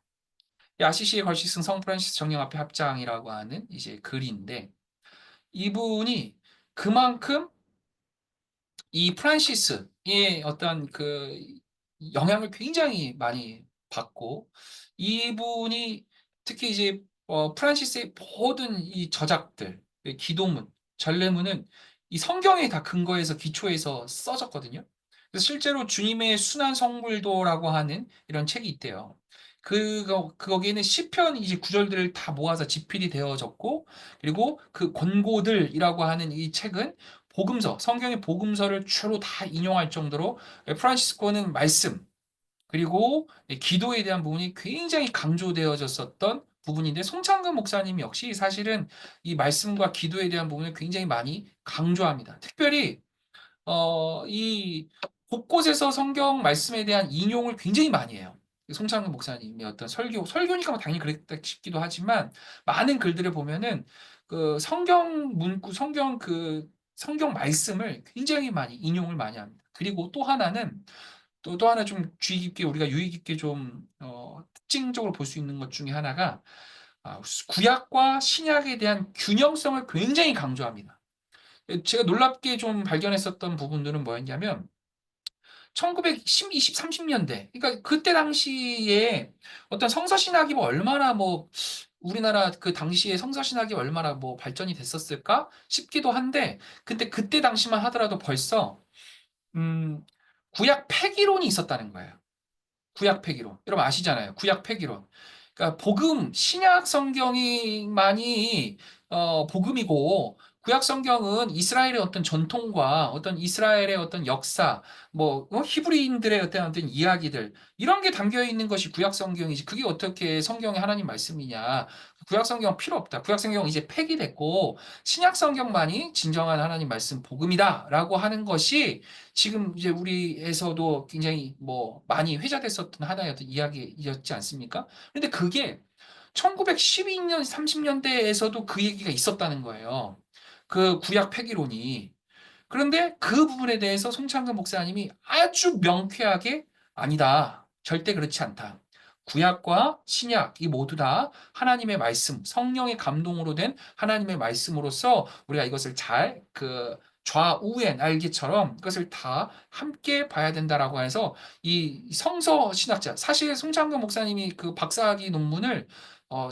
이 아시시의 걸식승 성 프란시스 정령 앞에 합장이라고 하는 이제 글인데 이분이 그만큼 이 프란시스의 어떤 그 영향을 굉장히 많이 받고 이분이 특히 이제 프란시스의 모든 이 저작들, 기도문, 전례문은 이 성경에 다 근거해서 기초해서 써졌거든요. 그래서 실제로 주님의 순환 성불도라고 하는 이런 책이 있대요. 거기에는 시편 이제 구절들을 다 모아서 집필이 되어졌고, 그리고 그 권고들이라고 하는 이 책은 성경의 복음서를 주로 다 인용할 정도로 프란시스코는 말씀, 그리고 기도에 대한 부분이 굉장히 강조되어졌었던 부분인데 송창근 목사님 역시 사실은 이 말씀과 기도에 대한 부분을 굉장히 많이 강조합니다. 특별히 이 곳곳에서 성경 말씀에 대한 인용을 굉장히 많이 해요. 송창근 목사님의 어떤 설교니까 뭐 당연히 그랬다 싶기도 하지만 많은 글들을 보면은 그 성경 문구, 성경 말씀을 굉장히 많이 인용을 많이 합니다. 그리고 또 하나 좀 주의 깊게 우리가 유의 깊게 좀 특징적으로 볼 수 있는 것 중에 하나가 구약과 신약에 대한 균형성을 굉장히 강조합니다. 제가 놀랍게 좀 발견했었던 부분들은 뭐였냐면 1910, 20, 30년대. 그러니까 그때 당시에 어떤 성서신학이 뭐 얼마나 뭐 우리나라 그 당시에 성서신학이 얼마나 뭐 발전이 됐었을까 싶기도 한데, 근데 그때 당시만 하더라도 벌써 음, 구약 폐기론이 있었다는 거예요. 구약 폐기론. 여러분 아시잖아요. 구약 폐기론. 그러니까 복음, 신약 성경이 복음이고, 구약 성경은 이스라엘의 어떤 전통과 어떤 이스라엘의 어떤 역사, 히브리인들의 어떤 이야기들, 이런 게 담겨 있는 것이 구약 성경이지. 그게 어떻게 성경의 하나님 말씀이냐. 구약 성경 필요 없다. 구약 성경 이제 폐기됐고, 신약 성경만이 진정한 하나님 말씀 복음이다라고 하는 것이 지금 이제 우리에서도 굉장히 많이 회자됐었던 하나의 어떤 이야기였지 않습니까? 근데 그게 1912년, 30년대에서도 그 얘기가 있었다는 거예요. 그 구약 폐기론이. 그런데 그 부분에 대해서 송창근 목사님이 아주 명쾌하게 아니다. 절대 그렇지 않다. 구약과 신약 이 모두 다 하나님의 말씀, 성령의 감동으로 된 하나님의 말씀으로서 우리가 이것을 잘 좌우의 날개처럼 이것을 다 함께 봐야 된다라고 해서 이 성서 신학자, 사실 송창근 목사님이 그 박사학위 논문을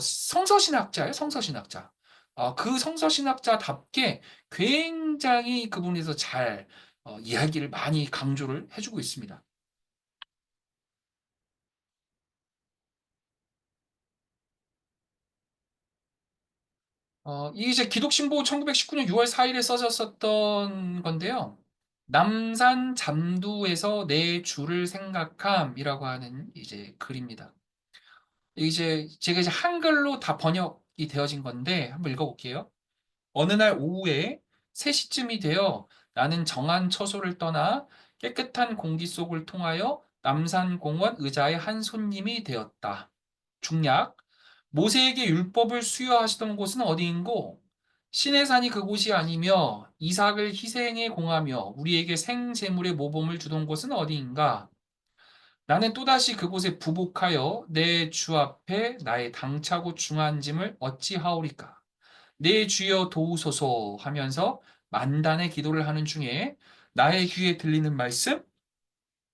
성서 신학자예요, 성서 신학자. 그 성서 신학자답게 굉장히 그 부분에서 잘 이야기를 많이 강조를 해주고 있습니다. 이게 이제 기독신보 1919년 6월 4일에 써졌었던 건데요. 남산 잠두에서 내 주를 생각함이라고 하는 이제 글입니다. 이제 제가 이제 한글로 다 번역이 되어진 건데 한번 읽어볼게요. 어느 날 오후에 3시쯤이 되어 나는 정한 처소를 떠나 깨끗한 공기 속을 통하여 남산공원 의자의 한 손님이 되었다. 중략, 모세에게 율법을 수여하시던 곳은 어디인고? 신의 산이 그곳이 아니며 이삭을 희생에 공하며 우리에게 생제물의 모범을 주던 곳은 어디인가? 나는 또다시 그곳에 부복하여 내 주 앞에 나의 당차고 중한 짐을 어찌하오리까? 내 주여 도우소서 하면서 만단의 기도를 하는 중에 나의 귀에 들리는 말씀,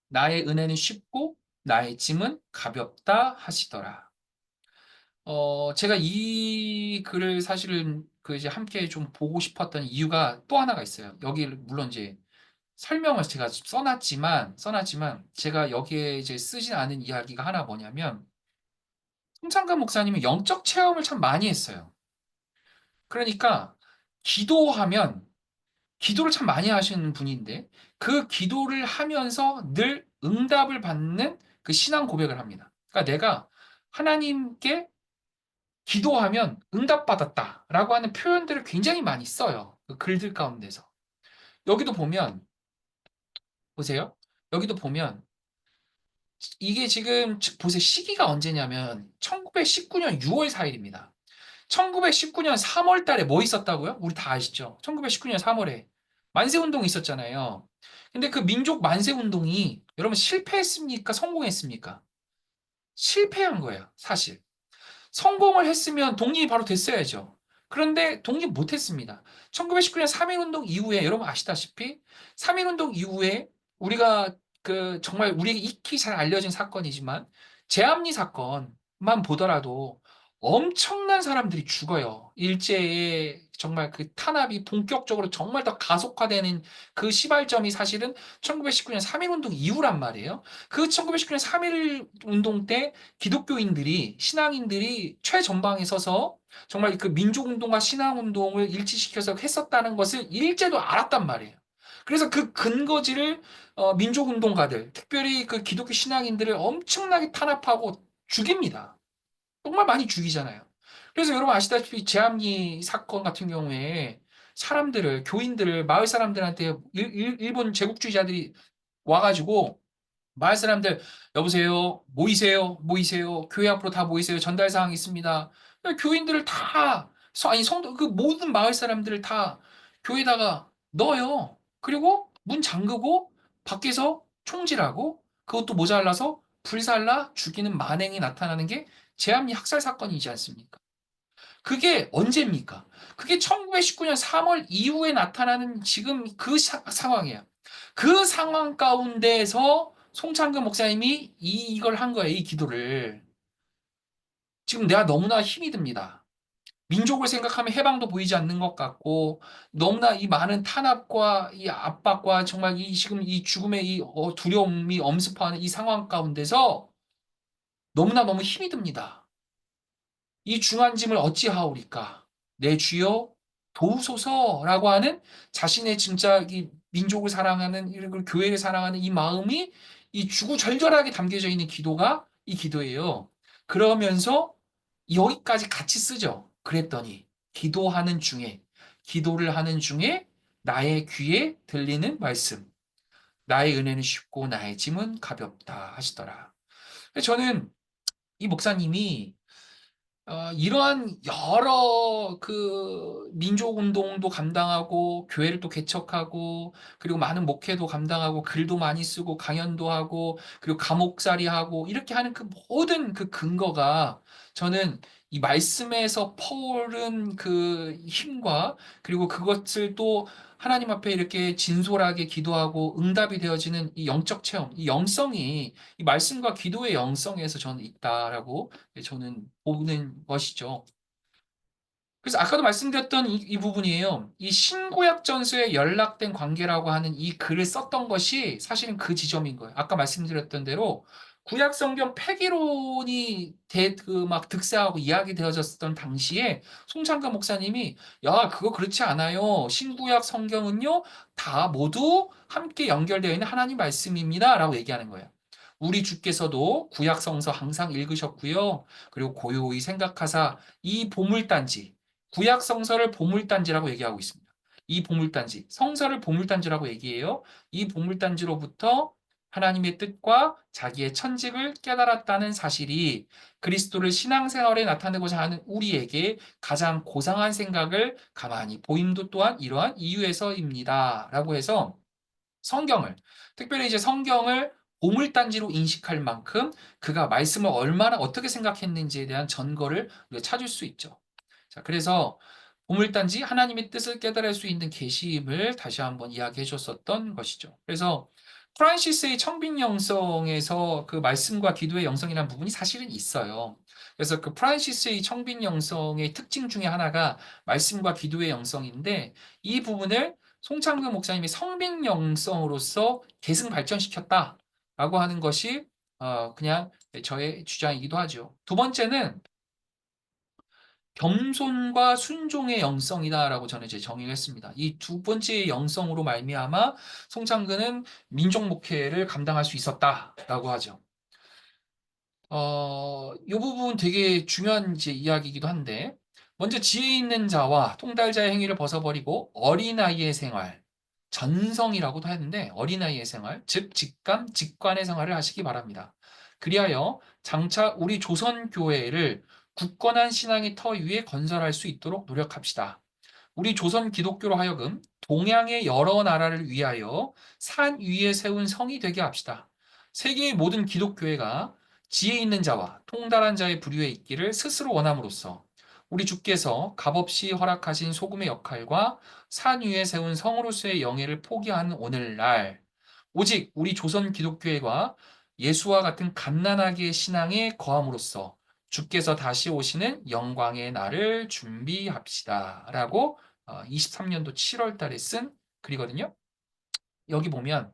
나의 은혜는 쉽고 나의 짐은 가볍다 하시더라. 제가 이 글을 사실은 그 이제 함께 좀 보고 싶었던 이유가 또 하나가 있어요. 여기 물론 이제 설명을 제가 써놨지만 제가 여기에 이제 쓰진 않은 이야기가 하나 뭐냐면 송창근 목사님은 영적 체험을 참 많이 했어요. 그러니까 기도하면 기도를 참 많이 하시는 분인데 그 기도를 하면서 늘 응답을 받는 그 신앙 고백을 합니다. 그러니까 내가 하나님께 기도하면 응답받았다라고 하는 표현들을 굉장히 많이 써요. 그 글들 가운데서. 여기도 보면 보세요. 여기도 보면 이게 지금 보세요. 시기가 언제냐면 1919년 6월 4일입니다. 1919년 3월 달에 뭐 있었다고요? 우리 다 아시죠? 1919년 3월에 만세운동이 있었잖아요. 근데 그 민족 만세운동이 여러분 실패했습니까? 성공했습니까? 실패한 거예요, 사실. 성공을 했으면 독립이 바로 됐어야죠. 그런데 독립 못했습니다. 1919년 3.1운동 이후에 여러분 아시다시피 3.1운동 이후에 우리가 그 정말 우리에게 익히 잘 알려진 사건이지만 제암리 사건만 보더라도 엄청난 사람들이 죽어요. 일제의 정말 그 탄압이 본격적으로 정말 더 가속화되는 그 시발점이 사실은 1919년 3.1운동 이후란 말이에요. 그 1919년 3.1운동 때 기독교인들이 신앙인들이 최전방에 서서 정말 그 민족운동과 신앙운동을 일치시켜서 했었다는 것을 일제도 알았단 말이에요. 그래서 그 근거지를 민족운동가들, 특별히 그 기독교 신앙인들을 엄청나게 탄압하고 죽입니다. 정말 많이 죽이잖아요. 그래서 여러분 아시다시피 제암리 사건 같은 경우에 사람들을, 교인들을 마을 사람들한테 일본 제국주의자들이 와가지고 마을 사람들, 여보세요, 모이세요, 교회 앞으로 다 모이세요, 전달 사항 있습니다. 교인들을 다, 아니, 성도, 그 모든 마을 사람들을 다 교회에다가 넣어요. 그리고 문 잠그고 밖에서 총질하고 그것도 모자라서 불살라 죽이는 만행이 나타나는 게 제암리 학살 사건이지 않습니까? 그게 언제입니까? 그게 1919년 3월 이후에 나타나는 지금 그 상황이에요. 그 상황 가운데서 송창근 목사님이 이걸 한 거예요. 이 기도를. 지금 내가 너무나 힘이 듭니다. 민족을 생각하면 해방도 보이지 않는 것 같고, 너무나 이 많은 탄압과 이 압박과 정말 이 지금 이 죽음의 이 두려움이 엄습하는 이 상황 가운데서 너무나 너무 힘이 듭니다. 이 중한 짐을 어찌하오리까? 내 주여 도우소서라고 하는 자신의 진짜 이 민족을 사랑하는, 이런 교회를 사랑하는 이 마음이 이 주구절절하게 담겨져 있는 기도가 이 기도예요. 그러면서 여기까지 같이 쓰죠. 그랬더니 기도를 하는 중에 나의 귀에 들리는 말씀. 나의 은혜는 쉽고 나의 짐은 가볍다 하시더라. 저는 이 목사님이 이러한 여러 그 민족 운동도 감당하고 교회를 또 개척하고 그리고 많은 목회도 감당하고 글도 많이 쓰고 강연도 하고 그리고 감옥살이 하고 이렇게 하는 그 모든 그 근거가 저는 이 말씀에서 퍼오른 그 힘과 그리고 그것을 또 하나님 앞에 이렇게 진솔하게 기도하고 응답이 되어지는 이 영적 체험, 이 영성이 이 말씀과 기도의 영성에서 저는 있다라고 저는 보는 것이죠. 그래서 아까도 말씀드렸던 이 부분이에요. 이 신구약 전서에 연락된 관계라고 하는 이 글을 썼던 것이 사실은 그 지점인 거예요. 아까 말씀드렸던 대로 구약 성경 폐기론이 막 득세하고 이야기되어졌던 당시에 송창근 목사님이 야, 그거 그렇지 않아요. 신구약 성경은요, 다 모두 함께 연결되어 있는 하나님 말씀입니다라고 얘기하는 거예요. 우리 주께서도 구약 성서 항상 읽으셨고요. 그리고 고요히 생각하사 이 보물단지 구약 성서를 보물단지라고 얘기하고 있습니다. 이 보물단지, 성서를 보물단지라고 얘기해요. 이 보물단지로부터 하나님의 뜻과 자기의 천직을 깨달았다는 사실이 그리스도를 신앙생활에 나타내고자 하는 우리에게 가장 고상한 생각을 가만히 보임도 또한 이러한 이유에서입니다. 라고 해서 성경을, 특별히 이제 성경을 보물단지로 인식할 만큼 그가 말씀을 얼마나 어떻게 생각했는지에 대한 전거를 우리가 찾을 수 있죠. 자, 그래서 보물단지 하나님의 뜻을 깨달을 수 있는 계시임을 다시 한번 이야기해 줬었던 것이죠. 그래서 프란시스의 청빙 영성에서 그 말씀과 기도의 영성이라는 부분이 사실은 있어요. 그래서 그 프란시스의 청빙 영성의 특징 중에 하나가 말씀과 기도의 영성인데 이 부분을 송창근 목사님이 성빙 영성으로서 계승 발전시켰다라고 하는 것이 그냥 저의 주장이기도 하죠. 두 번째는 겸손과 순종의 영성이다라고 저는 이제 정의를 했습니다. 이 두 번째의 영성으로 말미암아 송창근은 민족 목회를 감당할 수 있었다라고 하죠. 이 부분 되게 중요한 이제 이야기이기도 한데, 먼저 지혜 있는 자와 통달자의 행위를 벗어버리고 어린아이의 생활, 전성이라고도 하는데 어린아이의 생활, 즉 직감, 직관의 생활을 하시기 바랍니다. 그리하여 장차 우리 조선 교회를 굳건한 신앙의 터 위에 건설할 수 있도록 노력합시다. 우리 조선 기독교로 하여금 동양의 여러 나라를 위하여 산 위에 세운 성이 되게 합시다. 세계의 모든 기독교회가 지혜 있는 자와 통달한 자의 부류에 있기를 스스로 원함으로써 우리 주께서 값없이 허락하신 소금의 역할과 산 위에 세운 성으로서의 영예를 포기하는 오늘날 오직 우리 조선 기독교회가 예수와 같은 갓난아기의 신앙에 거함으로써 주께서 다시 오시는 영광의 날을 준비합시다. 라고 23년도 7월 달에 쓴 글이거든요. 여기 보면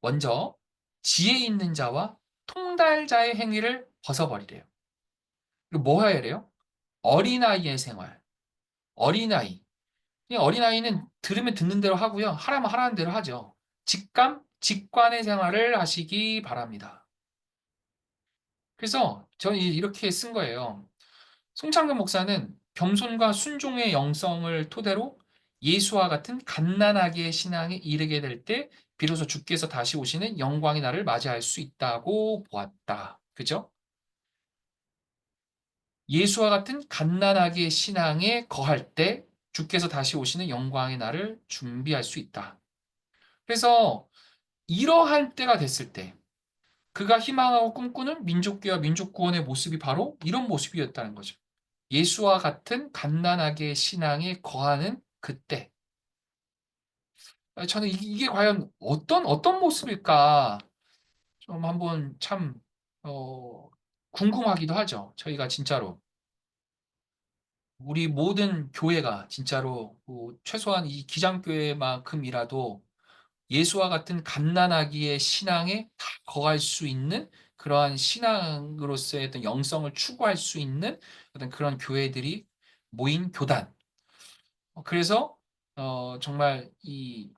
먼저 지혜 있는 자와 통달자의 행위를 벗어버리래요. 그리고 뭐 해야 돼요? 어린아이의 생활. 어린아이. 이 어린아이는 들으면 듣는 대로 하고요. 하라면 하라는 대로 하죠. 직감, 직관의 생활을 하시기 바랍니다. 그래서 저는 이렇게 쓴 거예요. 송창근 목사는 겸손과 순종의 영성을 토대로 예수와 같은 갓난아기의 신앙에 이르게 될 때 비로소 주께서 다시 오시는 영광의 날을 맞이할 수 있다고 보았다. 그죠? 예수와 같은 갓난아기의 신앙에 거할 때 주께서 다시 오시는 영광의 날을 준비할 수 있다. 그래서 이러한 때가 됐을 때 그가 희망하고 꿈꾸는 민족교와 민족구원의 모습이 바로 이런 모습이었다는 거죠. 예수와 같은 갓난아기의 신앙에 거하는 그때 저는 이게 과연 어떤 모습일까 좀 한번 참 어, 궁금하기도 하죠. 저희가 진짜로 우리 모든 교회가 진짜로 최소한 이 기장교회만큼이라도 예수와 같은 갓난아기의 신앙에 다 거할 수 있는 그러한 신앙으로서의 어떤 영성을 추구할 수 있는 어떤 그런 교회들이 모인 교단. 그래서 정말 이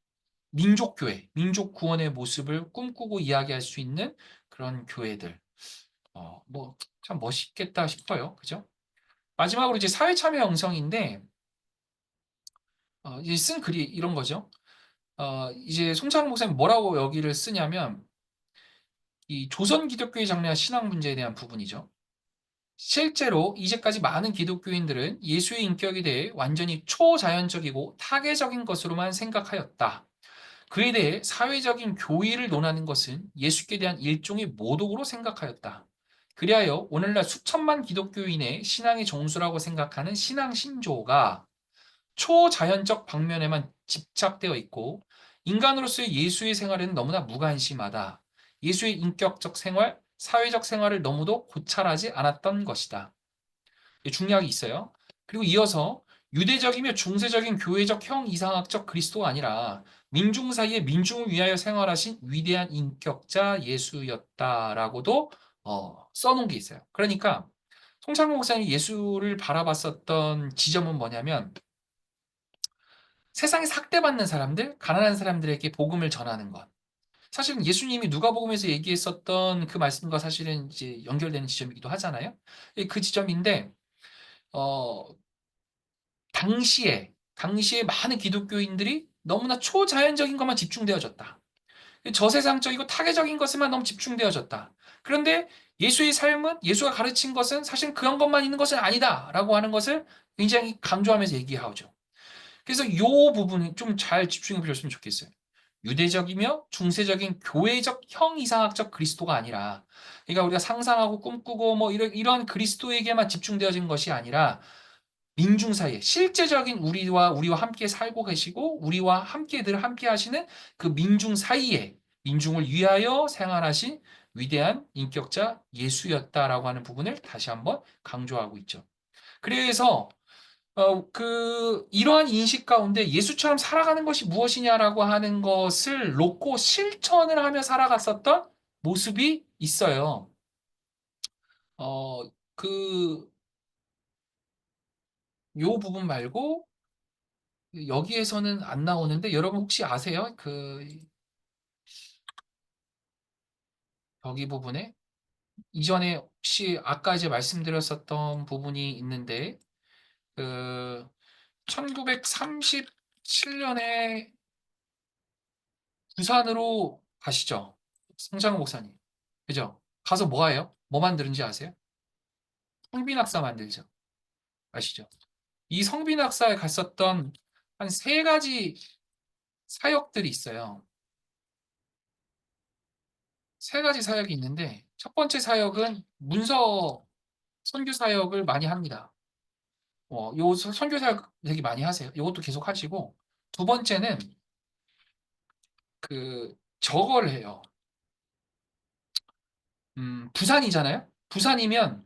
민족교회, 민족 구원의 모습을 꿈꾸고 이야기할 수 있는 그런 교회들. 뭐 참 멋있겠다 싶어요. 그죠? 마지막으로 이제 사회 참여 영성인데 이제 쓴 글이 이런 거죠. 이제 송창 목사님 뭐라고 여기를 쓰냐면 이 조선 기독교의 장래와 신앙 문제에 대한 부분이죠. 실제로 이제까지 많은 기독교인들은 예수의 인격에 대해 완전히 초자연적이고 타계적인 것으로만 생각하였다. 그에 대해 사회적인 교의를 논하는 것은 예수께 대한 일종의 모독으로 생각하였다. 그리하여 오늘날 수천만 기독교인의 신앙의 정수라고 생각하는 신앙 신조가 초자연적 방면에만 집착되어 있고 인간으로서의 예수의 생활에는 너무나 무관심하다. 예수의 인격적 생활, 사회적 생활을 너무도 고찰하지 않았던 것이다. 중략이 있어요. 그리고 이어서 유대적이며 중세적인 교회적 형 이상학적 그리스도가 아니라 민중 사이에 민중을 위하여 생활하신 위대한 인격자 예수였다라고도 써놓은 게 있어요. 그러니까 송창모 목사님이 예수를 바라봤었던 지점은 뭐냐면 세상에 삭대받는 사람들, 가난한 사람들에게 복음을 전하는 것. 사실은 예수님이 누가복음에서 얘기했었던 그 말씀과 사실은 이제 연결되는 지점이기도 하잖아요. 그 지점인데 어, 당시에 많은 기독교인들이 너무나 초자연적인 것만 집중되어졌다. 저세상적이고 타계적인 것에만 너무 집중되어졌다. 그런데 예수의 삶은 예수가 가르친 것은 사실 그런 것만 있는 것은 아니다라고 하는 것을 굉장히 강조하면서 얘기하죠. 그래서 이 부분이 좀 잘 집중해 보셨으면 좋겠어요. 유대적이며 중세적인 교회적 형 이상학적 그리스도가 아니라, 그러니까 우리가 상상하고 꿈꾸고 뭐 이런 그리스도에게만 집중되어진 것이 아니라 민중 사이에 실제적인 우리와 함께 살고 계시고 우리와 함께 늘 함께 하시는 그 민중 사이에 민중을 위하여 생활하신 위대한 인격자 예수였다라고 하는 부분을 다시 한번 강조하고 있죠. 그래서 이러한 인식 가운데 예수처럼 살아가는 것이 무엇이냐라고 하는 것을 놓고 실천을 하며 살아갔었던 모습이 있어요. 어, 그, 요 부분 말고 여기에서는 안 나오는데 여러분 혹시 아세요? 여기 부분에 이전에 혹시 아까 이제 말씀드렸었던 부분이 있는데 그 1937년에 부산으로 가시죠. 성장 목사님. 그죠? 가서 뭐 해요? 뭐 만드는지 아세요? 성빈학사 만들죠. 아시죠? 이 성빈학사에 갔었던 한 세 가지 사역들이 있어요. 세 가지 사역이 있는데 첫 번째 사역은 문서 선교 사역을 많이 합니다. 요 선교 사역 되게 많이 하세요. 이것도 계속 하시고 두 번째는 저걸 해요. 부산이잖아요. 부산이면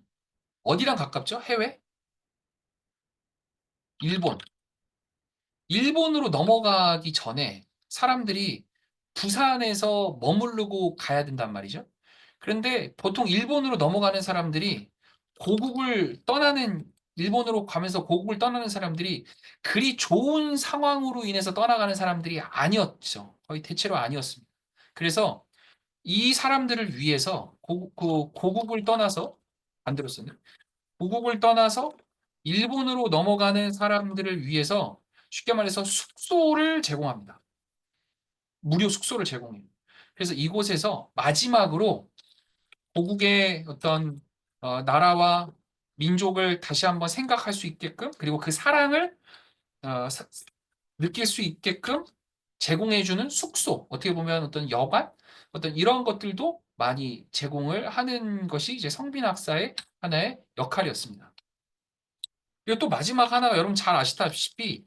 어디랑 가깝죠? 해외? 일본. 일본으로 넘어가기 전에 사람들이 부산에서 머무르고 가야 된단 말이죠. 그런데 보통 일본으로 넘어가는 사람들이 고국을 떠나는 일본으로 가면서 고국을 떠나는 사람들이 그리 좋은 상황으로 인해서 떠나가는 사람들이 아니었죠. 거의 대체로 아니었습니다. 그래서 이 사람들을 위해서 고국을 떠나서 안 들었었네. 고국을 떠나서 일본으로 넘어가는 사람들을 위해서 쉽게 말해서 숙소를 제공합니다. 무료 숙소를 제공해요. 그래서 이곳에서 마지막으로 고국의 어떤 나라와 민족을 다시 한번 생각할 수 있게끔 그리고 그 사랑을 어, 사- 느낄 수 있게끔 제공해주는 숙소, 어떻게 보면 어떤 여관, 어떤 이런 것들도 많이 제공을 하는 것이 이제 성빈학사의 하나의 역할이었습니다. 그리고 또 마지막 하나가 여러분 잘 아시다시피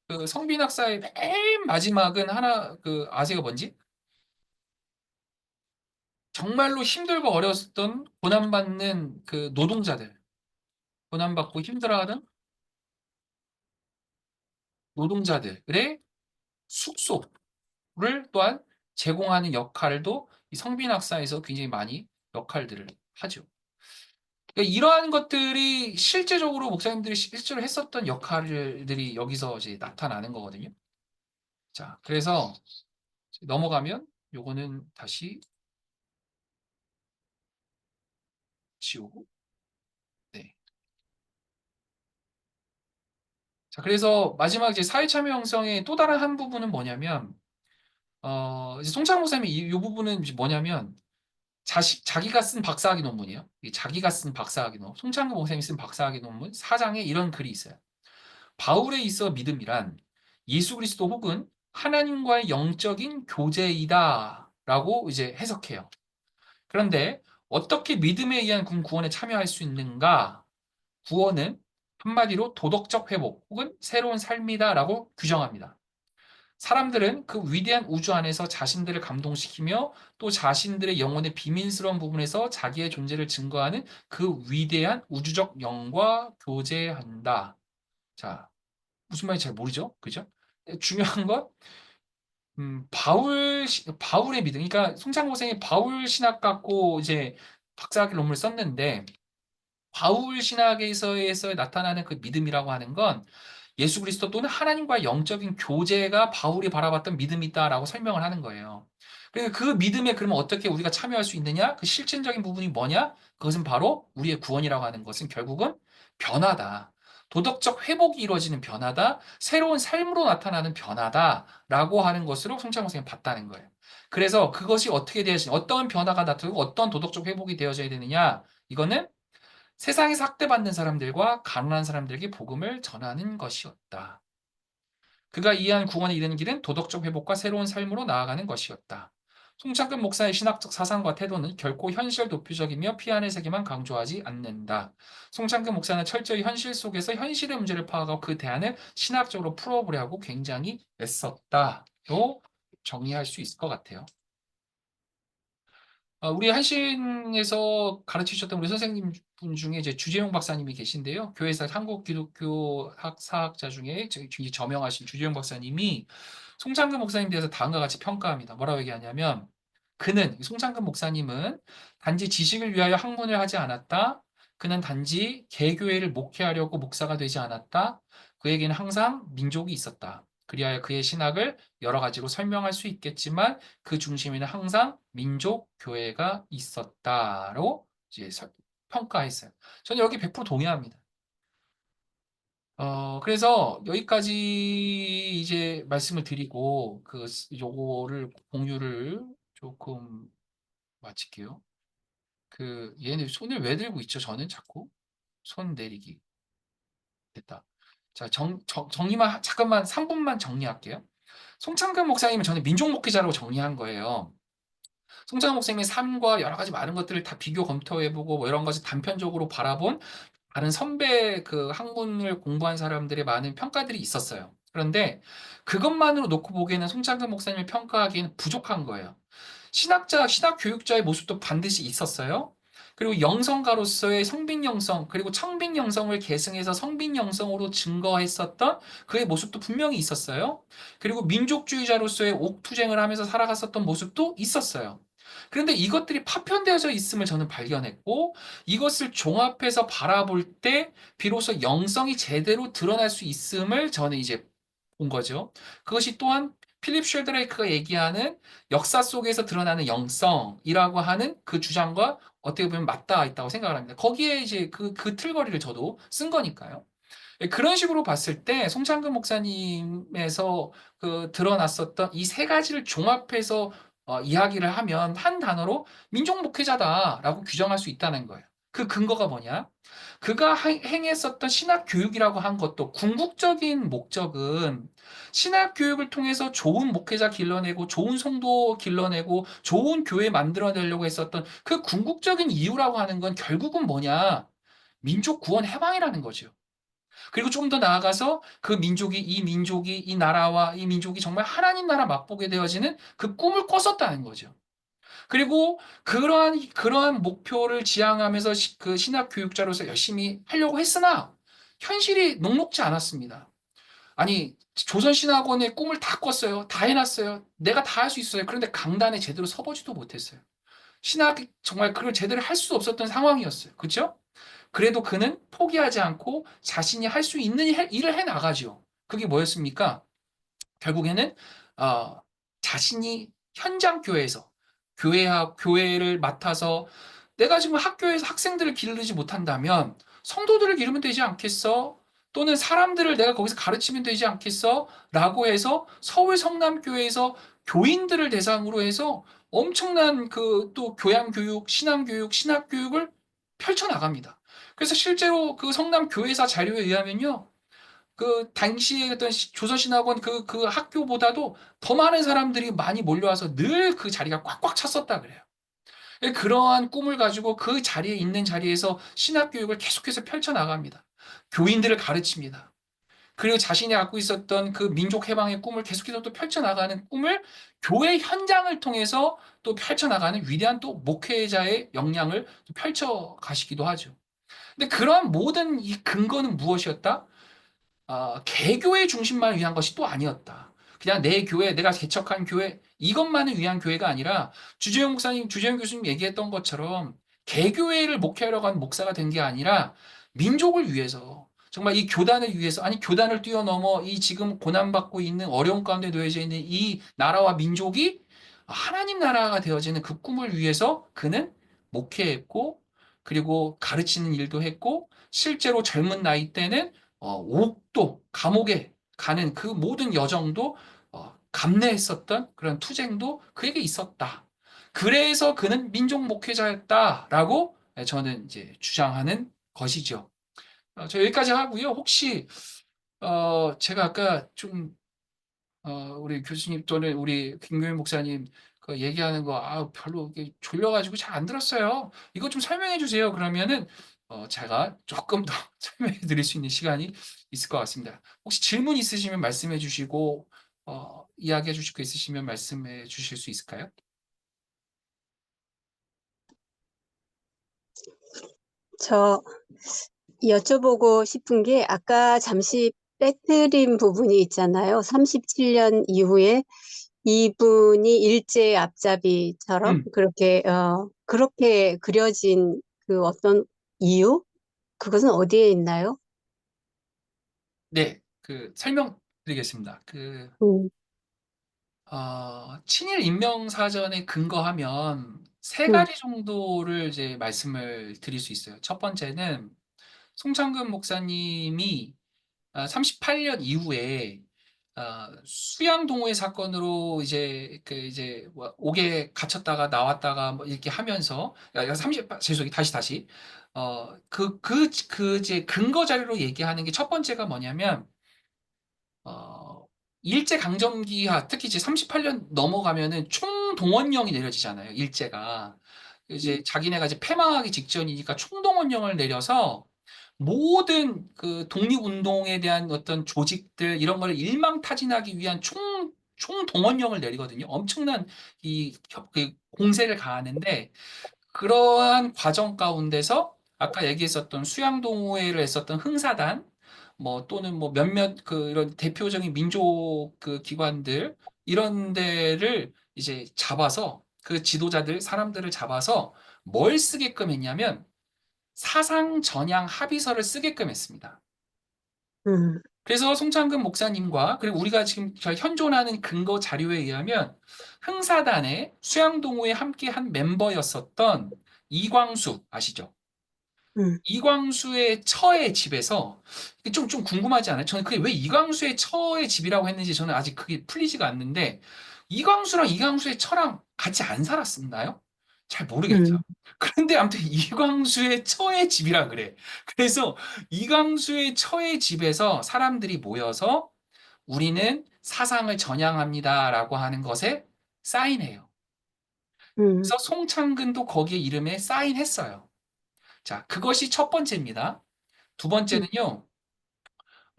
그 성빈학사의 맨 마지막은 하나 그 아세요 뭔지? 정말로 힘들고 어려웠던 고난받는 그 노동자들, 고난받고 힘들어하는 노동자들의 숙소를 또한 제공하는 역할도 이 성빈학사에서 굉장히 많이 역할들을 하죠. 그러니까 이러한 것들이 실제적으로 목사님들이 실제로 했었던 역할들이 여기서 이제 나타나는 거거든요. 자, 그래서 넘어가면 요거는 다시 지우고, 네. 자, 그래서 마지막 이제 사회참여 형성의 또 다른 한 부분은 뭐냐면, 이제 송창 목사님이 이 부분은 이제 뭐냐면, 자기가 쓴 박사학위 논문이에요. 자기가 쓴 박사학위 논문, 송창근 목사님이 쓴 박사학위 논문 4장에 이런 글이 있어요. 바울에 있어 믿음이란 예수 그리스도 혹은 하나님과의 영적인 교제이다 라고 이제 해석해요. 그런데 어떻게 믿음에 의한 구원에 참여할 수 있는가? 구원은 한마디로 도덕적 회복 혹은 새로운 삶이다라고 규정합니다. 사람들은 그 위대한 우주 안에서 자신들을 감동시키며 또 자신들의 영혼의 비밀스러운 부분에서 자기의 존재를 증거하는 그 위대한 우주적 영과 교제한다. 자, 무슨 말인지 잘 모르죠? 그죠? 중요한 건 바울의 믿음. 그러니까 송창고생이 바울 신학 갖고 이제 박사학위 논문을 썼는데 바울 신학에서 나타나는 그 믿음이라고 하는 건 예수 그리스도 또는 하나님과의 영적인 교제가 바울이 바라봤던 믿음이다라고 설명을 하는 거예요. 그러니까 그 믿음에 그러면 어떻게 우리가 참여할 수 있느냐? 그 실질적인 부분이 뭐냐? 그것은 바로 우리의 구원이라고 하는 것은 결국은 변화다. 도덕적 회복이 이루어지는 변화다. 새로운 삶으로 나타나는 변화다라고 하는 것으로 송창호 선생님이 봤다는 거예요. 그래서 그것이 어떻게 되어지냐? 어떤 변화가 나타나고 어떤 도덕적 회복이 되어져야 되느냐? 이거는 세상에서 학대받는 사람들과 가난한 사람들에게 복음을 전하는 것이었다. 그가 이해한 구원에 이르는 길은 도덕적 회복과 새로운 삶으로 나아가는 것이었다. 송창근 목사의 신학적 사상과 태도는 결코 현실 도피적이며 피안의 세계만 강조하지 않는다. 송창근 목사는 철저히 현실 속에서 현실의 문제를 파악하고 그 대안을 신학적으로 풀어보려고 굉장히 애썼다로 정리할 수 있을 것 같아요. 우리 한신에서 가르치셨던 우리 선생님 분 중에 이제 주재용 박사님이 계신데요. 교회에서 한국 기독교 사학자 중에 굉장히 저명하신 주재용 박사님이 송창근 목사님 대해서 다음과 같이 평가합니다. 뭐라고 얘기하냐면 그는 송창근 목사님은 단지 지식을 위하여 학문을 하지 않았다. 그는 단지 개교회를 목회하려고 목사가 되지 않았다. 그에게는 항상 민족이 있었다. 그리하여 그의 신학을 여러 가지로 설명할 수 있겠지만 그 중심에는 항상 민족 교회가 있었다로 이제 평가했어요. 저는 여기 100% 동의합니다. 그래서 여기까지 이제 말씀을 드리고 요거를 공유를 조금 마칠게요. 얘는 손을 왜 들고 있죠? 저는 자꾸 손 내리기 됐다. 자, 정리만 잠깐만 3분만 정리할게요. 송창근 목사님은 저는 민족 목회자라고 정리한 거예요. 송창근 목사님의 삶과 여러 가지 많은 것들을 다 비교 검토해보고 뭐 이런 것을 단편적으로 바라본 다른 선배 그 학문을 공부한 사람들의 많은 평가들이 있었어요. 그런데 그것만으로 놓고 보기에는 송창근 목사님을 평가하기에는 부족한 거예요. 신학 교육자의 모습도 반드시 있었어요. 그리고 영성가로서의 성빈 영성, 그리고 청빈 영성을 계승해서 성빈 영성으로 증거했었던 그의 모습도 분명히 있었어요. 그리고 민족주의자로서의 옥투쟁을 하면서 살아갔었던 모습도 있었어요. 그런데 이것들이 파편되어져 있음을 저는 발견했고, 이것을 종합해서 바라볼 때, 비로소 영성이 제대로 드러날 수 있음을 저는 이제 본 거죠. 그것이 또한 필립 쉘드레이크가 얘기하는 역사 속에서 드러나는 영성이라고 하는 그 주장과 어떻게 보면 맞닿아 있다고 생각을 합니다. 거기에 이제 그 틀거리를 저도 쓴 거니까요. 예, 그런 식으로 봤을 때 송창근 목사님에서 드러났었던 이 세 가지를 종합해서 이야기를 하면 한 단어로 민족 목회자다라고 규정할 수 있다는 거예요. 그 근거가 뭐냐? 그가 행했었던 신학 교육이라고 한 것도 궁극적인 목적은 신학 교육을 통해서 좋은 목회자 길러내고 좋은 성도 길러내고 좋은 교회 만들어내려고 했었던 그 궁극적인 이유라고 하는 건 결국은 뭐냐? 민족 구원 해방이라는 거죠. 그리고 좀 더 나아가서 그 민족이, 이 민족이, 이 나라와 이 민족이 정말 하나님 나라 맛보게 되어지는 그 꿈을 꿨었다는 거죠. 그리고 그러한 목표를 지향하면서 그 신학 교육자로서 열심히 하려고 했으나 현실이 녹록지 않았습니다. 아니, 조선신학원의 꿈을 다 꿨어요. 다 해놨어요. 내가 다 할 수 있어요. 그런데 강단에 제대로 서보지도 못했어요. 신학이 정말 그걸 제대로 할 수 없었던 상황이었어요. 그렇죠? 그래도 그는 포기하지 않고 자신이 할 수 있는 일을 해 나가죠. 그게 뭐였습니까? 결국에는 어, 자신이 현장 교회에서 교회를 맡아서 내가 지금 학교에서 학생들을 기르지 못한다면 성도들을 기르면 되지 않겠어? 또는 사람들을 내가 거기서 가르치면 되지 않겠어? 라고 해서 서울 성남교회에서 교인들을 대상으로 해서 엄청난 그 또 교양교육, 신앙교육, 신학교육을 펼쳐나갑니다. 그래서 실제로 그 성남 교회사 자료에 의하면요. 그 당시에 어떤 조선신학원 그 학교보다도 더 많은 사람들이 많이 몰려와서 늘 그 자리가 꽉꽉 찼었다 그래요. 그러한 꿈을 가지고 그 자리에 있는 자리에서 신학교육을 계속해서 펼쳐나갑니다. 교인들을 가르칩니다. 그리고 자신이 갖고 있었던 그 민족 해방의 꿈을 계속해서 또 펼쳐나가는 꿈을 교회 현장을 통해서 또 펼쳐나가는 위대한 또 목회자의 역량을 또 펼쳐가시기도 하죠. 근데 그러한 모든 이 근거는 무엇이었다? 개교의 중심만을 위한 것이 또 아니었다. 그냥 내 교회, 내가 개척한 교회, 이것만을 위한 교회가 아니라 주재영 목사님, 주재영 교수님 얘기했던 것처럼 개교회를 목회하려고 한 목사가 된 게 아니라 민족을 위해서, 정말 이 교단을 위해서, 아니, 교단을 뛰어넘어 이 지금 고난받고 있는 어려운 가운데 놓여져 있는 이 나라와 민족이 하나님 나라가 되어지는 그 꿈을 위해서 그는 목회했고, 그리고 가르치는 일도 했고, 실제로 젊은 나이 때는 옥도 감옥에 가는 그 모든 여정도 감내했었던 그런 투쟁도 그에게 있었다. 그래서 그는 민족 목회자였다라고 저는 이제 주장하는 것이죠. 저 여기까지 하고요. 혹시 제가 아까 좀 우리 교수님 또는 우리 김교민 목사님 그 얘기하는 거 별로 이게 졸려가지고 잘 안 들었어요. 이거 좀 설명해 주세요. 그러면은 제가 조금 더 설명해 드릴 수 있는 시간이 있을 것 같습니다. 혹시 질문 있으시면 말씀해 주시고 이야기해 주실 거 있으시면 말씀해 주실 수 있을까요? 저 여쭤보고 싶은 게 아까 잠시 빼뜨린 부분이 있잖아요. 37년 이후에 이분이 일제 앞잡이처럼 음, 그렇게 그려진 그 어떤 이유? 그것은 어디에 있나요? 네, 그 설명드리겠습니다. 음, 친일 인명사전에 근거하면 세 음, 가지 정도를 이제 말씀을 드릴 수 있어요. 첫 번째는 송창근 목사님이 38년 이후에 수양동호회 사건으로 이제 뭐 옥에 갇혔다가 나왔다가 뭐 이렇게 하면서 30 다시 이제 근거 자료로 얘기하는 게 첫 번째가 뭐냐면 어, 일제강점기하 특히 이제 38년 넘어가면은 총동원령이 내려지잖아요. 일제가 이제 자기네가 이제 패망하기 직전이니까 총동원령을 내려서 모든 그 독립운동에 대한 어떤 조직들 이런 걸 일망타진하기 위한 총동원령을 내리거든요. 엄청난 그 공세를 가하는데 그러한 과정 가운데서 아까 얘기했었던 수양동호회를 했었던 흥사단 뭐 또는 뭐 몇몇 그 이런 대표적인 민족 그 기관들 이런 데를 이제 잡아서 그 지도자들 사람들을 잡아서 뭘 쓰게끔 했냐면 사상 전향 합의서를 쓰게끔 했습니다. 음, 그래서 송창근 목사님과 그리고 우리가 지금 현존하는 근거 자료에 의하면 흥사단의 수양동호회 함께 한 멤버였었던 이광수 아시죠? 음, 이광수의 처의 집에서 좀 궁금하지 않아요? 저는 그게 왜 이광수의 처의 집이라고 했는지 저는 아직 그게 풀리지가 않는데 이광수랑 이광수의 처랑 같이 안 살았었나요? 잘 모르겠죠. 음, 그런데 아무튼 이광수의 처의 집이라 그래. 그래서 이광수의 처의 집에서 사람들이 모여서 우리는 사상을 전향합니다라고 하는 것에 사인해요. 음, 그래서 송창근도 거기에 이름에 사인했어요. 자, 그것이 첫 번째입니다. 두 음, 번째는요,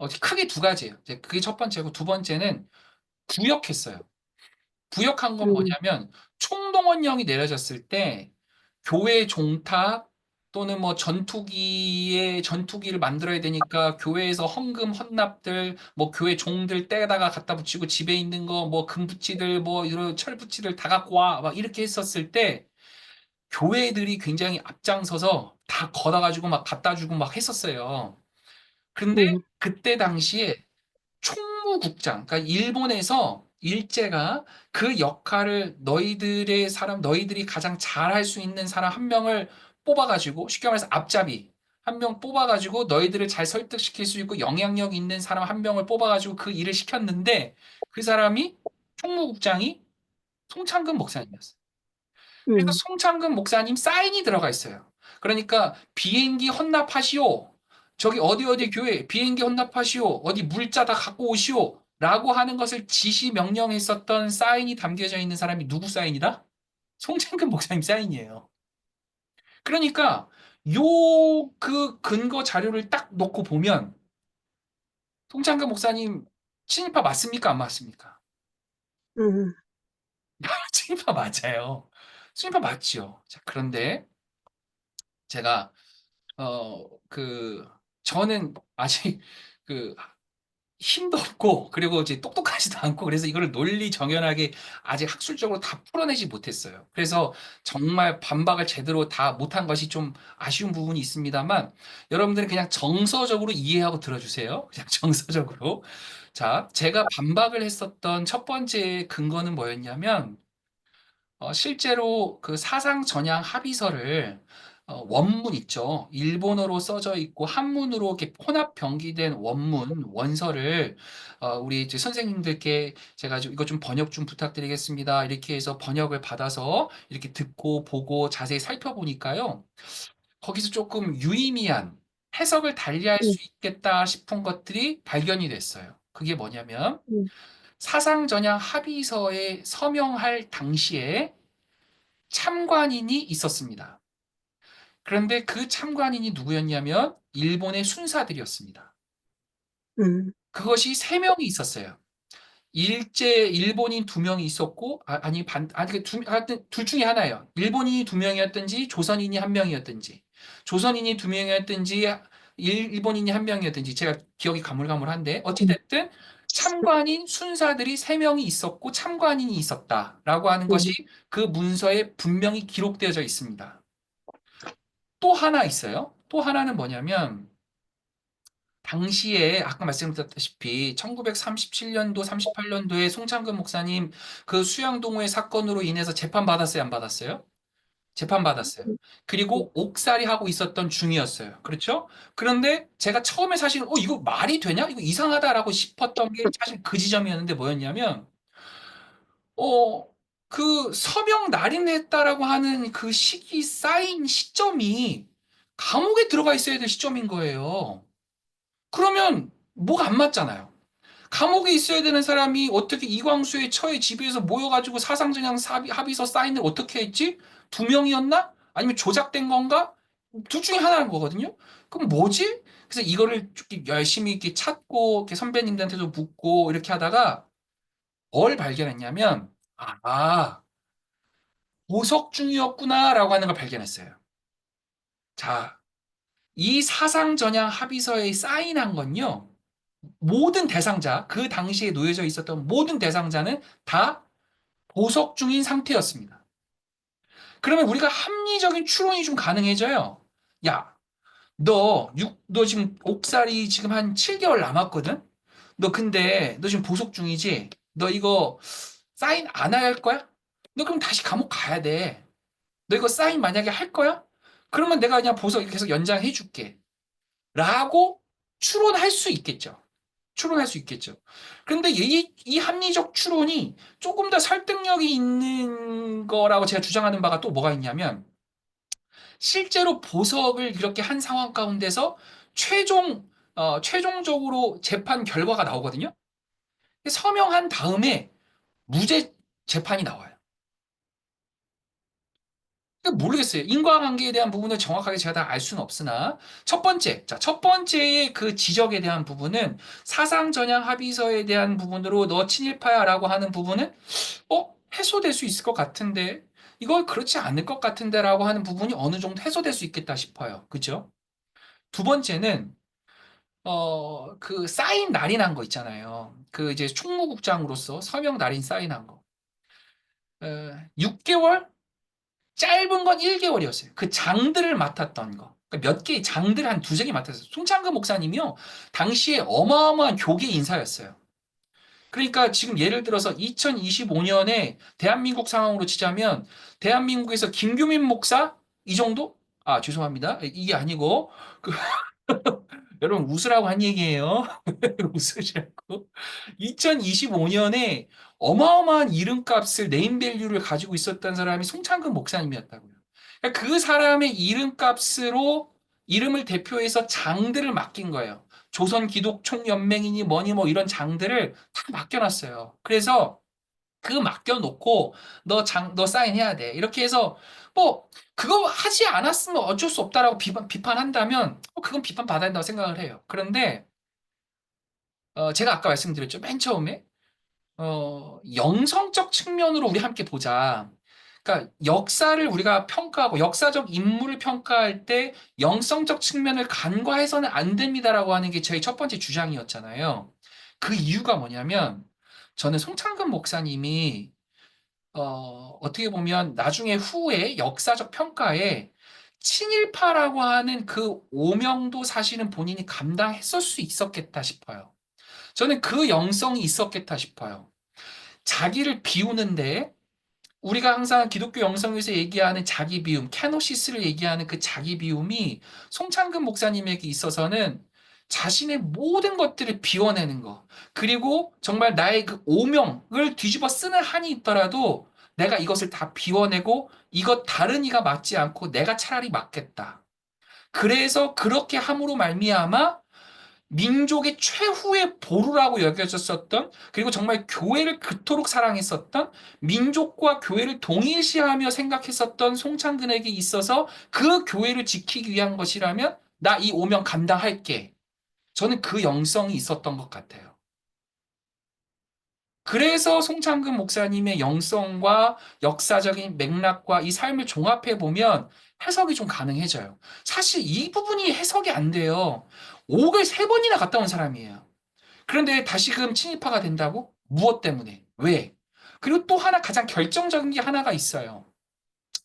크게 두 가지예요. 이제 그게 첫 번째고 두 번째는 부역했어요. 부역한 건 음, 뭐냐면 총동원령이 내려졌을 때 교회 종탑 또는 뭐 전투기를 만들어야 되니까 교회에서 헌금 헌납들 뭐 교회 종들 떼다가 갖다 붙이고 집에 있는 거 뭐 금붙이들 뭐 이런 철붙이들 다 갖고 와 막 이렇게 했었을 때 교회들이 굉장히 앞장서서 다 걷어가지고 막 갖다 주고 막 했었어요. 근데 음, 그때 당시에 총무국장, 그러니까 일본에서 일제가 그 역할을 너희들이 가장 잘할 수 있는 사람 한 명을 뽑아가지고, 쉽게 말해서 앞잡이 한 명 뽑아가지고 너희들을 잘 설득시킬 수 있고 영향력 있는 사람 한 명을 뽑아가지고 그 일을 시켰는데 그 사람이 총무국장이 송창근 목사님이었어요. 그래서 음, 송창근 목사님 사인이 들어가 있어요. 그러니까 비행기 헌납하시오. 저기 어디 어디 교회 비행기 헌납하시오. 어디 물자 다 갖고 오시오. 라고 하는 것을 지시 명령했었던 사인이 담겨져 있는 사람이 누구 사인이다? 송창근 목사님 사인이에요. 그러니까 요 그 근거 자료를 딱 놓고 보면 송창근 목사님 친일파 맞습니까? 안 맞습니까? 음, 친일파 맞아요. 친일파 맞죠. 자, 그런데 제가 저는 아직 그 힘도 없고, 그리고 이제 똑똑하지도 않고, 그래서 이거를 논리 정연하게 아직 학술적으로 다 풀어내지 못했어요. 그래서 정말 반박을 제대로 다 못한 것이 좀 아쉬운 부분이 있습니다만, 여러분들은 그냥 정서적으로 이해하고 들어주세요. 그냥 정서적으로. 자, 제가 반박을 했었던 첫 번째 근거는 뭐였냐면, 실제로 그 사상 전향 합의서를 원문 있죠. 일본어로 써져 있고 한문으로 이렇게 혼합 병기된 원서를 우리 이제 선생님들께 제가 이거 좀 번역 좀 부탁드리겠습니다. 이렇게 해서 번역을 받아서 이렇게 듣고 보고 자세히 살펴보니까요. 거기서 조금 유의미한 해석을 달리할 음, 수 있겠다 싶은 것들이 발견이 됐어요. 그게 뭐냐면 음, 사상 전향 합의서에 서명할 당시에 참관인이 있었습니다. 그런데 그 참관인이 누구였냐면 일본의 순사들이었습니다. 음, 그것이 세 명이 있었어요. 일본인 두 명이 있었고, 하여튼 둘 중에 하나예요. 일본인이 두 명이었든지, 조선인이 한 명이었든지, 조선인이 두 명이었든지, 일본인이 한 명이었든지, 제가 기억이 가물가물한데, 음, 어찌됐든, 참관인 순사들이 세 명이 있었고, 참관인이 있었다라고 하는 것이 음, 그 문서에 분명히 기록되어져 있습니다. 또 하나 있어요. 또 하나는 뭐냐면, 당시에 아까 말씀드렸다시피 1937년도, 38년도에 송창근 목사님 그 수양동호회 사건으로 인해서 재판 받았어요, 안 받았어요? 재판 받았어요. 그리고 옥살이 하고 있었던 중이었어요. 그렇죠? 그런데 제가 처음에 사실 이거 말이 되냐? 이거 이상하다라고 싶었던 게 사실 그 지점이었는데 뭐였냐면 어, 그 서명 날인했다라고 하는 그 시기 쌓인 시점이 감옥에 들어가 있어야 될 시점인 거예요. 그러면 뭐가 안 맞잖아요. 감옥에 있어야 되는 사람이 어떻게 이광수의 처에 집에서 모여가지고 사상전향 합의서 사인을 어떻게 했지? 두 명이었나? 아니면 조작된 건가? 둘 중에 하나인 거거든요. 그럼 뭐지? 그래서 이거를 좀 열심히 이렇게 찾고 이렇게 선배님들한테도 묻고 이렇게 하다가 뭘 발견했냐면 보석 중이었구나라고 하는 걸 발견했어요. 자, 이 사상전향 합의서에 사인한 건요. 모든 대상자, 그 당시에 놓여져 있었던 모든 대상자는 다 보석 중인 상태였습니다. 그러면 우리가 합리적인 추론이 좀 가능해져요. 야, 너 지금 옥살이 지금 한 7개월 남았거든? 너 지금 보석 중이지? 너 이거 사인 안 할 거야? 너 그럼 다시 감옥 가야 돼. 너 이거 사인 만약에 할 거야? 그러면 내가 그냥 보석 계속 연장해 줄게. 라고 추론할 수 있겠죠. 추론할 수 있겠죠. 그런데 이 합리적 추론이 조금 더 설득력이 있는 거라고 제가 주장하는 바가 또 뭐가 있냐면 실제로 보석을 이렇게 한 상황 가운데서 최종적으로 재판 결과가 나오거든요. 서명한 다음에 무죄 재판이 나와요. 그러니까 모르겠어요. 인과관계에 대한 부분을 정확하게 제가 다 알 수는 없으나, 첫 번째, 자, 첫 번째의 그 지적에 대한 부분은 사상전향 합의서에 대한 부분으로 너 친일파야라고 하는 부분은, 해소될 수 있을 것 같은데, 이거 그렇지 않을 것 같은데라고 하는 부분이 어느 정도 해소될 수 있겠다 싶어요. 그죠? 두 번째는, 그 사인 날인한 거 있잖아요. 그 이제 총무국장으로서 서명 날인 사인한 거. 6개월? 짧은 건 1개월이었어요. 그 장들을 맡았던 거. 그러니까 몇 개의 장들 한 두세 개 맡았어요. 송창근 목사님이요. 당시에 어마어마한 교계 인사였어요. 그러니까 지금 예를 들어서 2025년에 대한민국 상황으로 치자면 대한민국에서 김규민 목사 이 정도? 아, 죄송합니다. 이게 아니고 그 여러분 웃으라고 한 얘기예요. 웃으시라고. 2025년에 어마어마한 이름값을 네임밸류를 가지고 있었던 사람이 송창근 목사님이었다고요. 그러니까 그 사람의 이름값으로 이름을 대표해서 장들을 맡긴 거예요. 조선 기독총연맹이니 뭐니 뭐 이런 장들을 다 맡겨놨어요. 그래서 그 맡겨놓고 너 사인해야 돼. 이렇게 해서 뭐 그거 하지 않았으면 어쩔 수 없다라고 비판한다면 그건 비판받아야 된다고 생각을 해요. 그런데 제가 아까 말씀드렸죠. 맨 처음에 영성적 측면으로 우리 함께 보자. 그러니까 역사를 우리가 평가하고 역사적 인물을 평가할 때 영성적 측면을 간과해서는 안 됩니다라고 하는 게 저희 첫 번째 주장이었잖아요. 그 이유가 뭐냐면 저는 송창근 목사님이 어떻게 보면 나중에 후에 역사적 평가에 친일파라고 하는 그 오명도 사실은 본인이 감당했을 수 있었겠다 싶어요. 저는 그 영성이 있었겠다 싶어요. 자기를 비우는데 우리가 항상 기독교 영성에서 얘기하는 자기 비움, 캐노시스를 얘기하는 그 자기 비움이 송창근 목사님에게 있어서는 자신의 모든 것들을 비워내는 거. 그리고 정말 나의 그 오명을 뒤집어 쓰는 한이 있더라도 내가 이것을 다 비워내고 이것 다른 이가 맞지 않고 내가 차라리 맞겠다. 그래서 그렇게 함으로 말미암아 민족의 최후의 보루라고 여겨졌었던 그리고 정말 교회를 그토록 사랑했었던 민족과 교회를 동일시하며 생각했었던 송창근에게 있어서 그 교회를 지키기 위한 것이라면 나 이 오명 감당할게. 저는 그 영성이 있었던 것 같아요. 그래서 송창근 목사님의 영성과 역사적인 맥락과 이 삶을 종합해 보면 해석이 좀 가능해져요. 사실 이 부분이 해석이 안 돼요. 옥을 세 번이나 갔다 온 사람이에요. 그런데 다시금 친일파가 된다고? 무엇 때문에? 왜? 그리고 또 하나 가장 결정적인 게 하나가 있어요.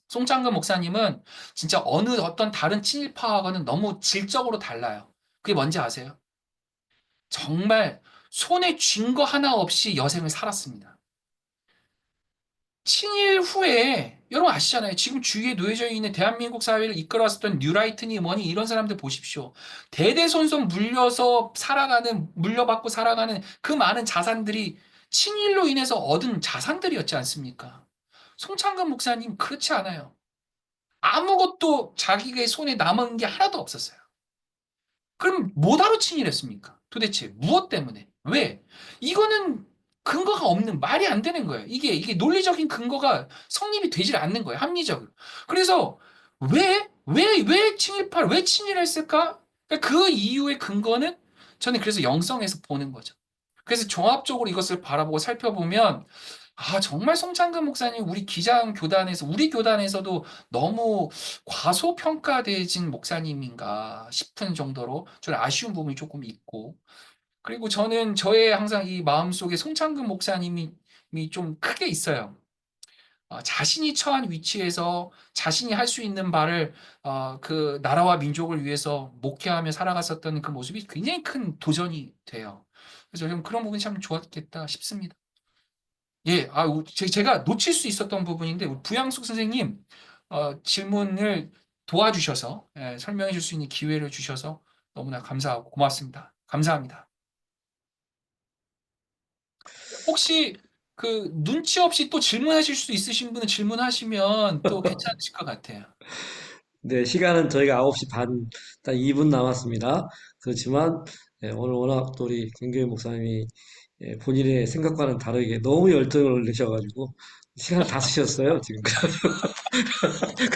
송창근 목사님은 진짜 어느 어떤 다른 친일파하고는 너무 질적으로 달라요. 그게 뭔지 아세요? 정말 손에 쥔 거 하나 없이 여생을 살았습니다. 친일 후에 여러분 아시잖아요. 지금 주위에 놓여져 있는 대한민국 사회를 이끌어왔었던 뉴라이트니 뭐니 이런 사람들 보십시오. 대대손손 물려받고 살아가는 그 많은 자산들이 친일로 인해서 얻은 자산들이었지 않습니까? 송창근 목사님 그렇지 않아요. 아무것도 자기의 손에 남은 게 하나도 없었어요. 그럼 뭐하러 친일했습니까? 도대체 무엇 때문에? 왜? 이거는 근거가 없는 말이 안 되는 거예요. 이게 논리적인 근거가 성립이 되질 않는 거예요. 합리적으로. 그래서 왜 친일파를 왜 친일했을까? 그러니까 그 이유의 근거는 저는 그래서 영성에서 보는 거죠. 그래서 종합적으로 이것을 바라보고 살펴보면 정말 송창근 목사님 우리 교단에서도 너무 과소평가되진 목사님인가 싶은 정도로 저는 아쉬운 부분이 조금 있고 그리고 저는 저의 항상 이 마음속에 송창근 목사님이 좀 크게 있어요. 자신이 처한 위치에서 자신이 할 수 있는 바를 그 나라와 민족을 위해서 목회하며 살아갔었던 그 모습이 굉장히 큰 도전이 돼요. 그래서 좀 그런 부분이 참 좋았겠다 싶습니다. 예, 제가 놓칠 수 있었던 부분인데, 우리 부양숙 선생님, 질문을 도와주셔서, 설명해 줄 수 있는 기회를 주셔서 너무나 감사하고 고맙습니다. 감사합니다. 혹시 그 눈치 없이 또 질문하실 수 있으신 분은 질문하시면 또 괜찮으실 것 같아요. 네, 시간은 저희가 9시 반, 딱 2분 남았습니다. 그렇지만, 오늘 워낙 또 우리 김교희 목사님이 본인의 생각과는 다르게 너무 열정을 내셔가지고, 시간을 다 쓰셨어요, 지금.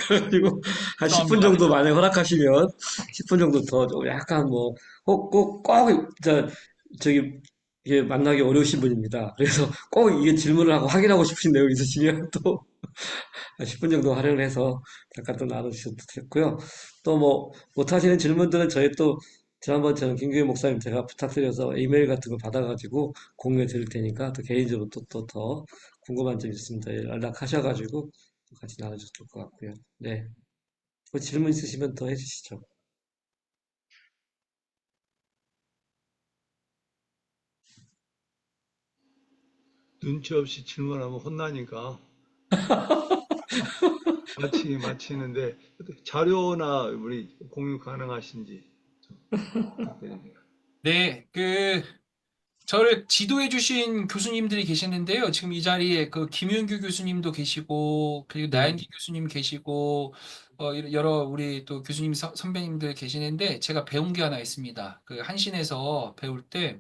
그래가지고, 한 10분 죄송합니다. 정도 만약 허락하시면, 10분 정도 더, 좀 약간 뭐, 저기, 이게 만나기 어려우신 분입니다. 그래서 꼭 이게 질문을 하고 확인하고 싶으신 내용 있으시면 또, 한 10분 정도 활용을 해서 잠깐 또 나눠주셔도 좋고요. 또 뭐, 못하시는 질문들은 저희 또, 지난번처럼 김규현 목사님 제가 부탁드려서 이메일 같은 거 받아가지고 공유해 드릴 테니까 또 개인적으로 또 더 궁금한 점 있으면 연락하셔가지고 또 같이 나눠주셔도 좋을 것 같고요. 네. 뭐 질문 있으시면 더 해주시죠. 눈치 없이 질문하면 혼나니까 마치는데 자료나 우리 공유 가능하신지 좀 부탁드립니다. 네, 저를 지도해 주신 교수님들이 계시는데요. 지금 이 자리에 김윤규 교수님도 계시고, 그리고 네. 나연기 교수님 계시고, 여러 우리 또 교수님 선배님들 계시는데, 제가 배운 게 하나 있습니다. 한신에서 배울 때,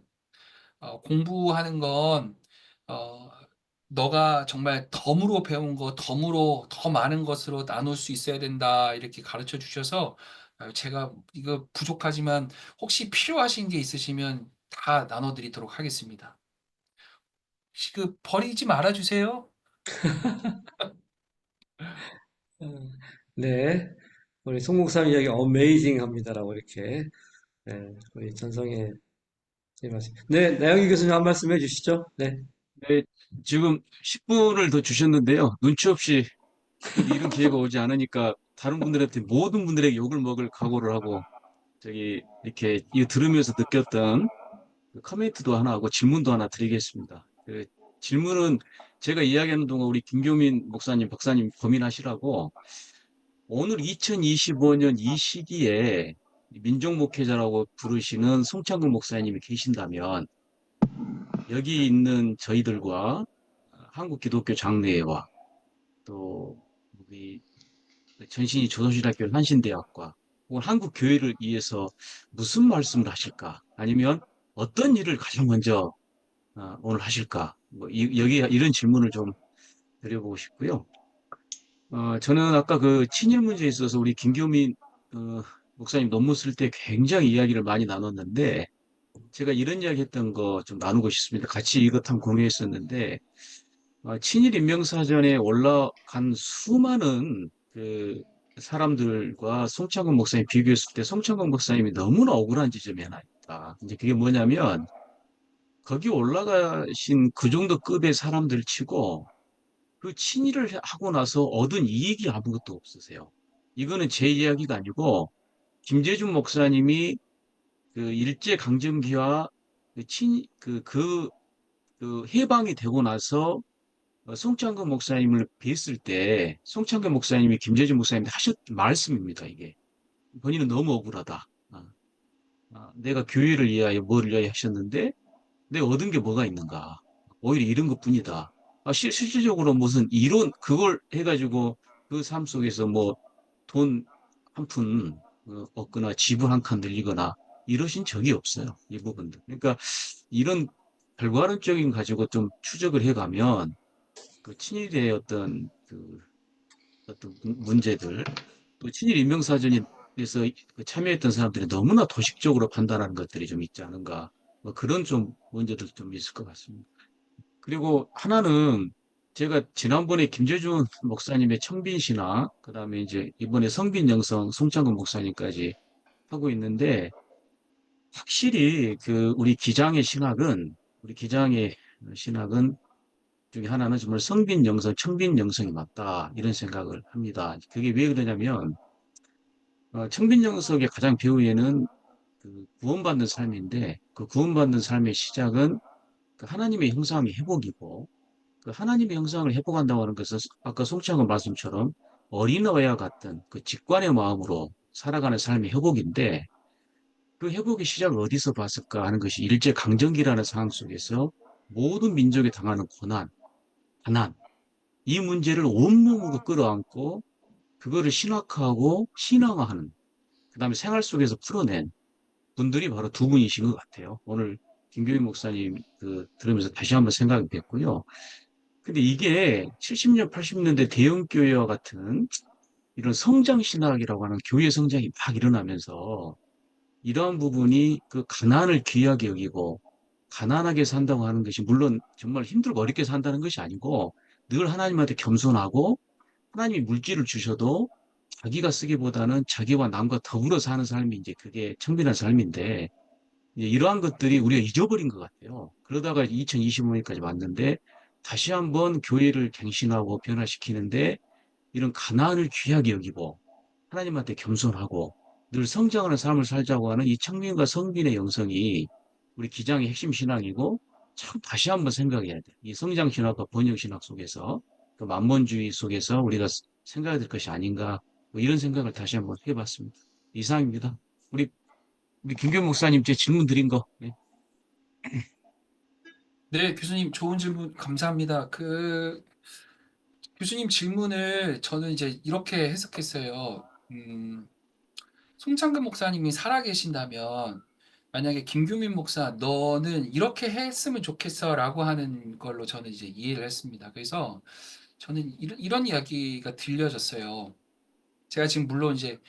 공부하는 건, 어, 너가 정말 덤으로 배운 거, 덤으로 더 많은 것으로 나눌 수 있어야 된다. 이렇게 가르쳐 주셔서, 제가 이거 부족하지만 혹시 필요하신 게 있으시면 다 나눠드리도록 하겠습니다. 혹시 버리지 말아 주세요. 어, 네. 우리 송국산 이야기 어메이징 합니다라고 이렇게, 네, 우리 전성의 네, 나영희 교수님 한 말씀 해주시죠. 네. 네, 지금 10분을 더 주셨는데요. 눈치 없이 그래도 이런 기회가 오지 않으니까 다른 분들한테 모든 분들에게 욕을 먹을 각오를 하고 이렇게 이거 들으면서 느꼈던 그 커멘트도 하나 하고 질문도 하나 드리겠습니다. 질문은 제가 이야기하는 동안 우리 김교민 목사님, 박사님 고민하시라고 오늘 2025년 이 시기에 민족 목회자라고 부르시는 송창근 목사님이 계신다면 여기 있는 저희들과 한국 기독교 장로회와 또 우리 전신이 조선신학교 한신대학과 혹은 한국 교회를 위해서 무슨 말씀을 하실까? 아니면 어떤 일을 가장 먼저 오늘 하실까? 여기 이런 질문을 좀 드려보고 싶고요. 저는 아까 그 친일 문제에 있어서 우리 김교민 목사님 논문 쓸 때 굉장히 이야기를 많이 나눴는데 제가 이런 이야기 했던 거 좀 나누고 싶습니다. 같이 이것 한번 공유했었는데 친일 인명사전에 올라간 수많은 그 사람들과 송창근 목사님 비교했을 때 송창근 목사님이 너무나 억울한 지점이 하나 있다. 이제 그게 뭐냐면 거기 올라가신 그 정도 급의 사람들 치고 그 친일을 하고 나서 얻은 이익이 아무것도 없으세요. 이거는 제 이야기가 아니고 김재준 목사님이 그 일제 강점기와 그 해방이 되고 나서 송창근 목사님을 뵀을 때 송창근 목사님이 김재준 목사님한테 하셨던 말씀입니다. 이게 본인은 너무 억울하다. 내가 교회를 위하여 뭐를 위하여 하셨는데 내가 얻은 게 뭐가 있는가? 오히려 이런 것뿐이다. 실질적으로 무슨 이론 그걸 해가지고 그 삶 속에서 뭐 돈 한 푼 얻거나 집을 한 칸 늘리거나 이러신 적이 없어요. 이 부분들. 그러니까 이런 결과론적인 가지고 좀 추적을 해가면 그 친일의 어떤 문제들, 또 친일 인명사전에서 그 참여했던 사람들이 너무나 도식적으로 판단하는 것들이 좀 있지 않은가. 뭐 그런 좀 문제들 좀 있을 것 같습니다. 그리고 하나는 제가 지난번에 김재준 목사님의 청빈신학, 그 다음에 이제 이번에 성빈영성 송창근 목사님까지 하고 있는데, 확실히 우리 기장의 신학은 중에 하나는 정말 성빈 영성, 청빈 영성이 맞다. 이런 생각을 합니다. 그게 왜 그러냐면, 청빈 영성의 가장 배후에는 그 구원받는 삶인데, 그 구원받는 삶의 시작은 그 하나님의 형상의 회복이고, 그 하나님의 형상을 회복한다고 하는 것은 아까 송창근 말씀처럼 어린아이와 같은 그 직관의 마음으로 살아가는 삶의 회복인데, 그 회복의 시작을 어디서 봤을까 하는 것이 일제 강점기라는 상황 속에서 모든 민족이 당하는 고난, 가난, 이 문제를 온몸으로 끌어안고 그거를 신학화하고 신앙화하는 그다음에 생활 속에서 풀어낸 분들이 바로 두 분이신 것 같아요. 오늘 김교민 목사님 들으면서 다시 한번 생각이 됐고요. 근데 이게 70년, 80년대 대형 교회와 같은 이런 성장 신학이라고 하는 교회 성장이 막 일어나면서 이러한 부분이 그 가난을 귀하게 여기고 가난하게 산다고 하는 것이 물론 정말 힘들고 어렵게 산다는 것이 아니고 늘 하나님한테 겸손하고 하나님이 물질을 주셔도 자기가 쓰기보다는 자기와 남과 더불어 사는 삶이 이제 그게 청빈한 삶인데 이제 이러한 것들이 우리가 잊어버린 것 같아요. 그러다가 2025년까지 왔는데 다시 한번 교회를 갱신하고 변화시키는데 이런 가난을 귀하게 여기고 하나님한테 겸손하고 늘 성장하는 삶을 살자고 하는 이 청민과 성빈의 영성이 우리 기장의 핵심 신앙이고 참 다시 한번 생각해야 돼. 이 성장 신학과 번영 신학 속에서 그 만본주의 속에서 우리가 생각해야 될 것이 아닌가 뭐 이런 생각을 다시 한번 해봤습니다. 이상입니다. 우리 김경 목사님 제 질문 드린 거. 네. 네, 교수님 좋은 질문 감사합니다. 교수님 질문을 저는 이제 이렇게 해석했어요. 송창근 목사님이 살아계신다면 만약에 김규민 목사 너는 이렇게 했으면 좋겠어라고 하는 걸로 저는 이제 이해를 했습니다. 그래서 저는 이런 이야기가 들려졌어요. 제가 지금 물론 이제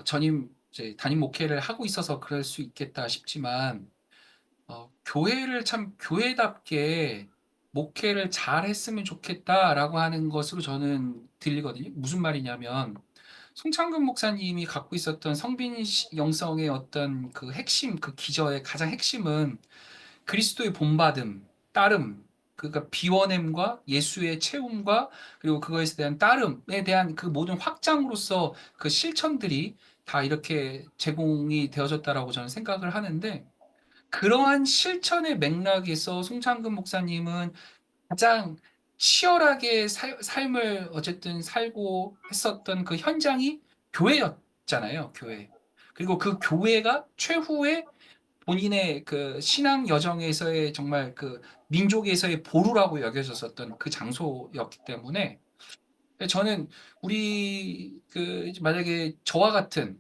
전임 이제 담임 목회를 하고 있어서 그럴 수 있겠다 싶지만 교회를 참 교회답게 목회를 잘 했으면 좋겠다라고 하는 것으로 저는 들리거든요. 무슨 말이냐면 송창근 목사님이 갖고 있었던 성빈 영성의 어떤 그 핵심, 그 기저의 가장 핵심은 그리스도의 본받음, 따름, 그러니까 비워냄과 예수의 채움과 그리고 그것에 대한 따름에 대한 그 모든 확장으로서 그 실천들이 다 이렇게 제공이 되어졌다라고 저는 생각을 하는데 그러한 실천의 맥락에서 송창근 목사님은 가장 치열하게 삶을 어쨌든 살고 했었던 그 현장이 교회였잖아요, 교회. 그리고 그 교회가 최후의 본인의 그 신앙 여정에서의 정말 그 민족에서의 보루라고 여겨졌었던 그 장소였기 때문에 저는 우리 그 만약에 저와 같은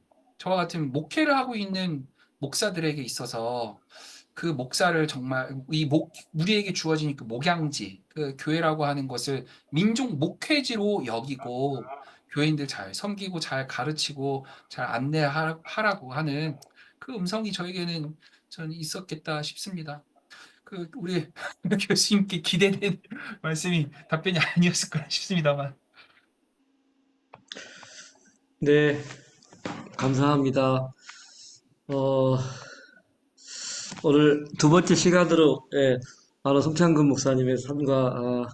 목회를 하고 있는 목사들에게 있어서 그 목사를 정말 우리에게 주어진 그 목양지, 그 교회라고 하는 것을 민족 목회지로 여기고 교인들 잘 섬기고 잘 가르치고 잘 안내하라고 하는 그 음성이 저에게는 저는 있었겠다 싶습니다. 그 우리 교수님께 기대된 말씀이 답변이 아니었을 거라 싶습니다만. 네, 감사합니다. 어, 오늘 두 번째 시간으로 바로 송창근 목사님의 삶과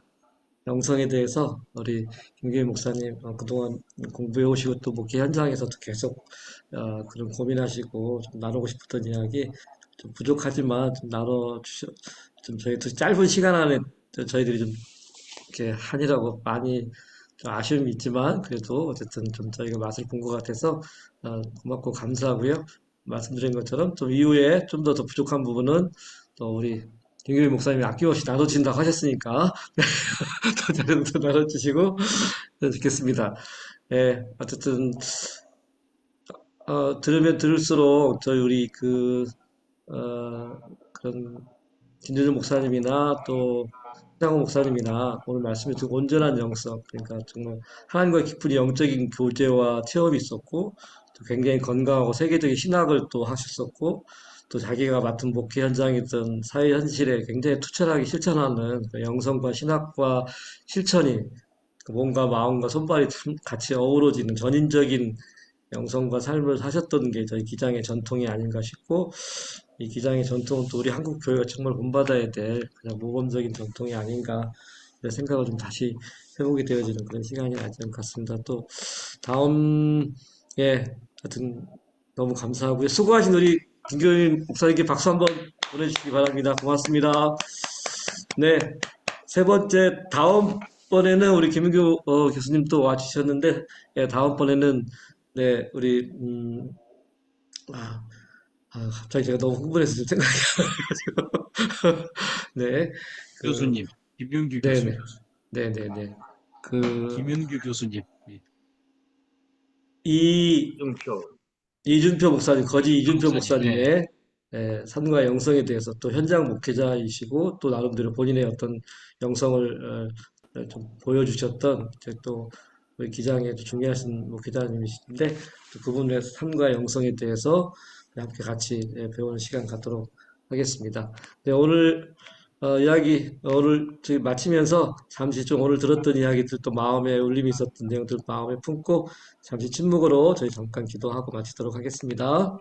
영성에 대해서 우리 김규희 목사님 그동안 공부해 오시고 또 목회 현장에서도 계속 그런 고민하시고 좀 나누고 싶었던 이야기 좀 부족하지만 좀 좀 저희 도 짧은 시간 안에 저희들이 좀 이렇게 하느라고 많이 좀 아쉬움이 있지만 그래도 어쨌든 좀 저희가 맛을 본 것 같아서 고맙고 감사하고요. 말씀드린 것처럼 좀 이후에 좀 더 부족한 부분은 또 우리 김규희 목사님이 아낌없이 나눠진다고 하셨으니까 더 잘해서 나눠주시고 좋겠습니다. 예, 어쨌든 들으면 들을수록 저희 우리 그런 김재준 목사님이나 또 장호 목사님이나 오늘 말씀해 주신 온전한 영성, 그러니까 정말 하나님과의 깊은 영적인 교제와 체험이 있었고, 또 굉장히 건강하고 세계적인 신학을 또 하셨었고, 또 자기가 맡은 목회 현장이든 사회 현실에 굉장히 투철하게 실천하는 그 영성과 신학과 실천이 그 몸과 마음과 손발이 같이 어우러지는 전인적인 영성과 삶을 사셨던 게 저희 기장의 전통이 아닌가 싶고, 이 기장의 전통은 또 우리 한국 교회가 정말 본받아야 될 그냥 모범적인 전통이 아닌가 이런 생각을 좀 다시 해보게 되어지는 그런 시간이 아직 같습니다. 또 다음에 하여튼 너무 감사하고요. 수고하신 우리 김교인 목사님께 박수 한번 보내주시기 바랍니다. 고맙습니다. 네, 세 번째 다음번에는 우리 김은교 교수님 또 와주셨는데 다음번에는 네 우리 갑자기 제가 너무 흥분해서 좀 생각이 안 나가지고. 네. 교수님, 김윤규 네네. 교수님, 네네네. 김윤규 교수님. 예. 이준표 목사님, 거지 이준표 목사님, 목사님의 삶과 영성에 대해서 또 현장 목회자이시고 또 나름대로 본인의 어떤 영성을 좀 보여주셨던 또 우리 기장의 중요하신 기자님이신데 또 그분의 삶과 영성에 대해서 함께 같이 배우는 시간 갖도록 하겠습니다. 네, 오늘 이야기 오늘 저희 마치면서 잠시 좀 오늘 들었던 이야기들 또 마음에 울림이 있었던 내용들 마음에 품고 잠시 침묵으로 저희 잠깐 기도하고 마치도록 하겠습니다.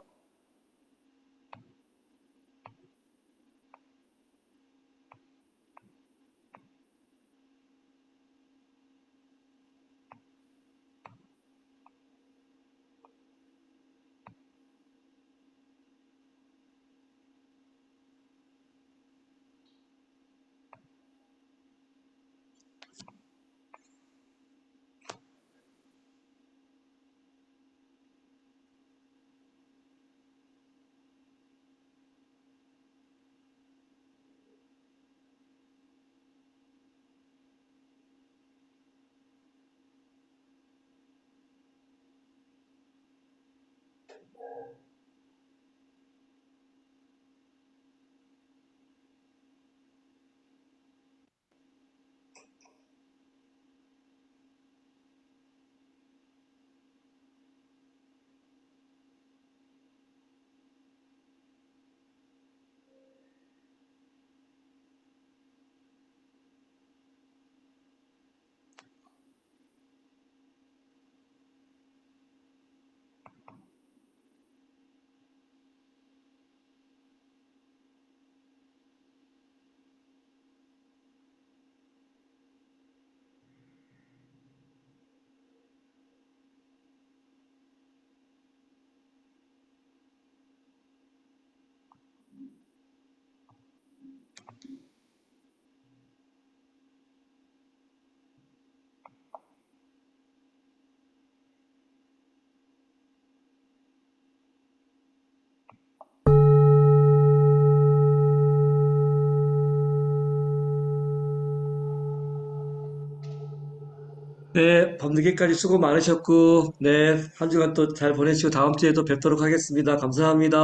네, 밤늦게까지 수고 많으셨고, 네, 한 주간 또 잘 보내시고 다음 주에도 뵙도록 하겠습니다. 감사합니다.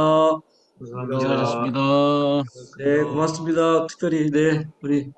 감사합니다. 수고하셨습니다. 네, 고맙습니다. 특별히, 네, 우리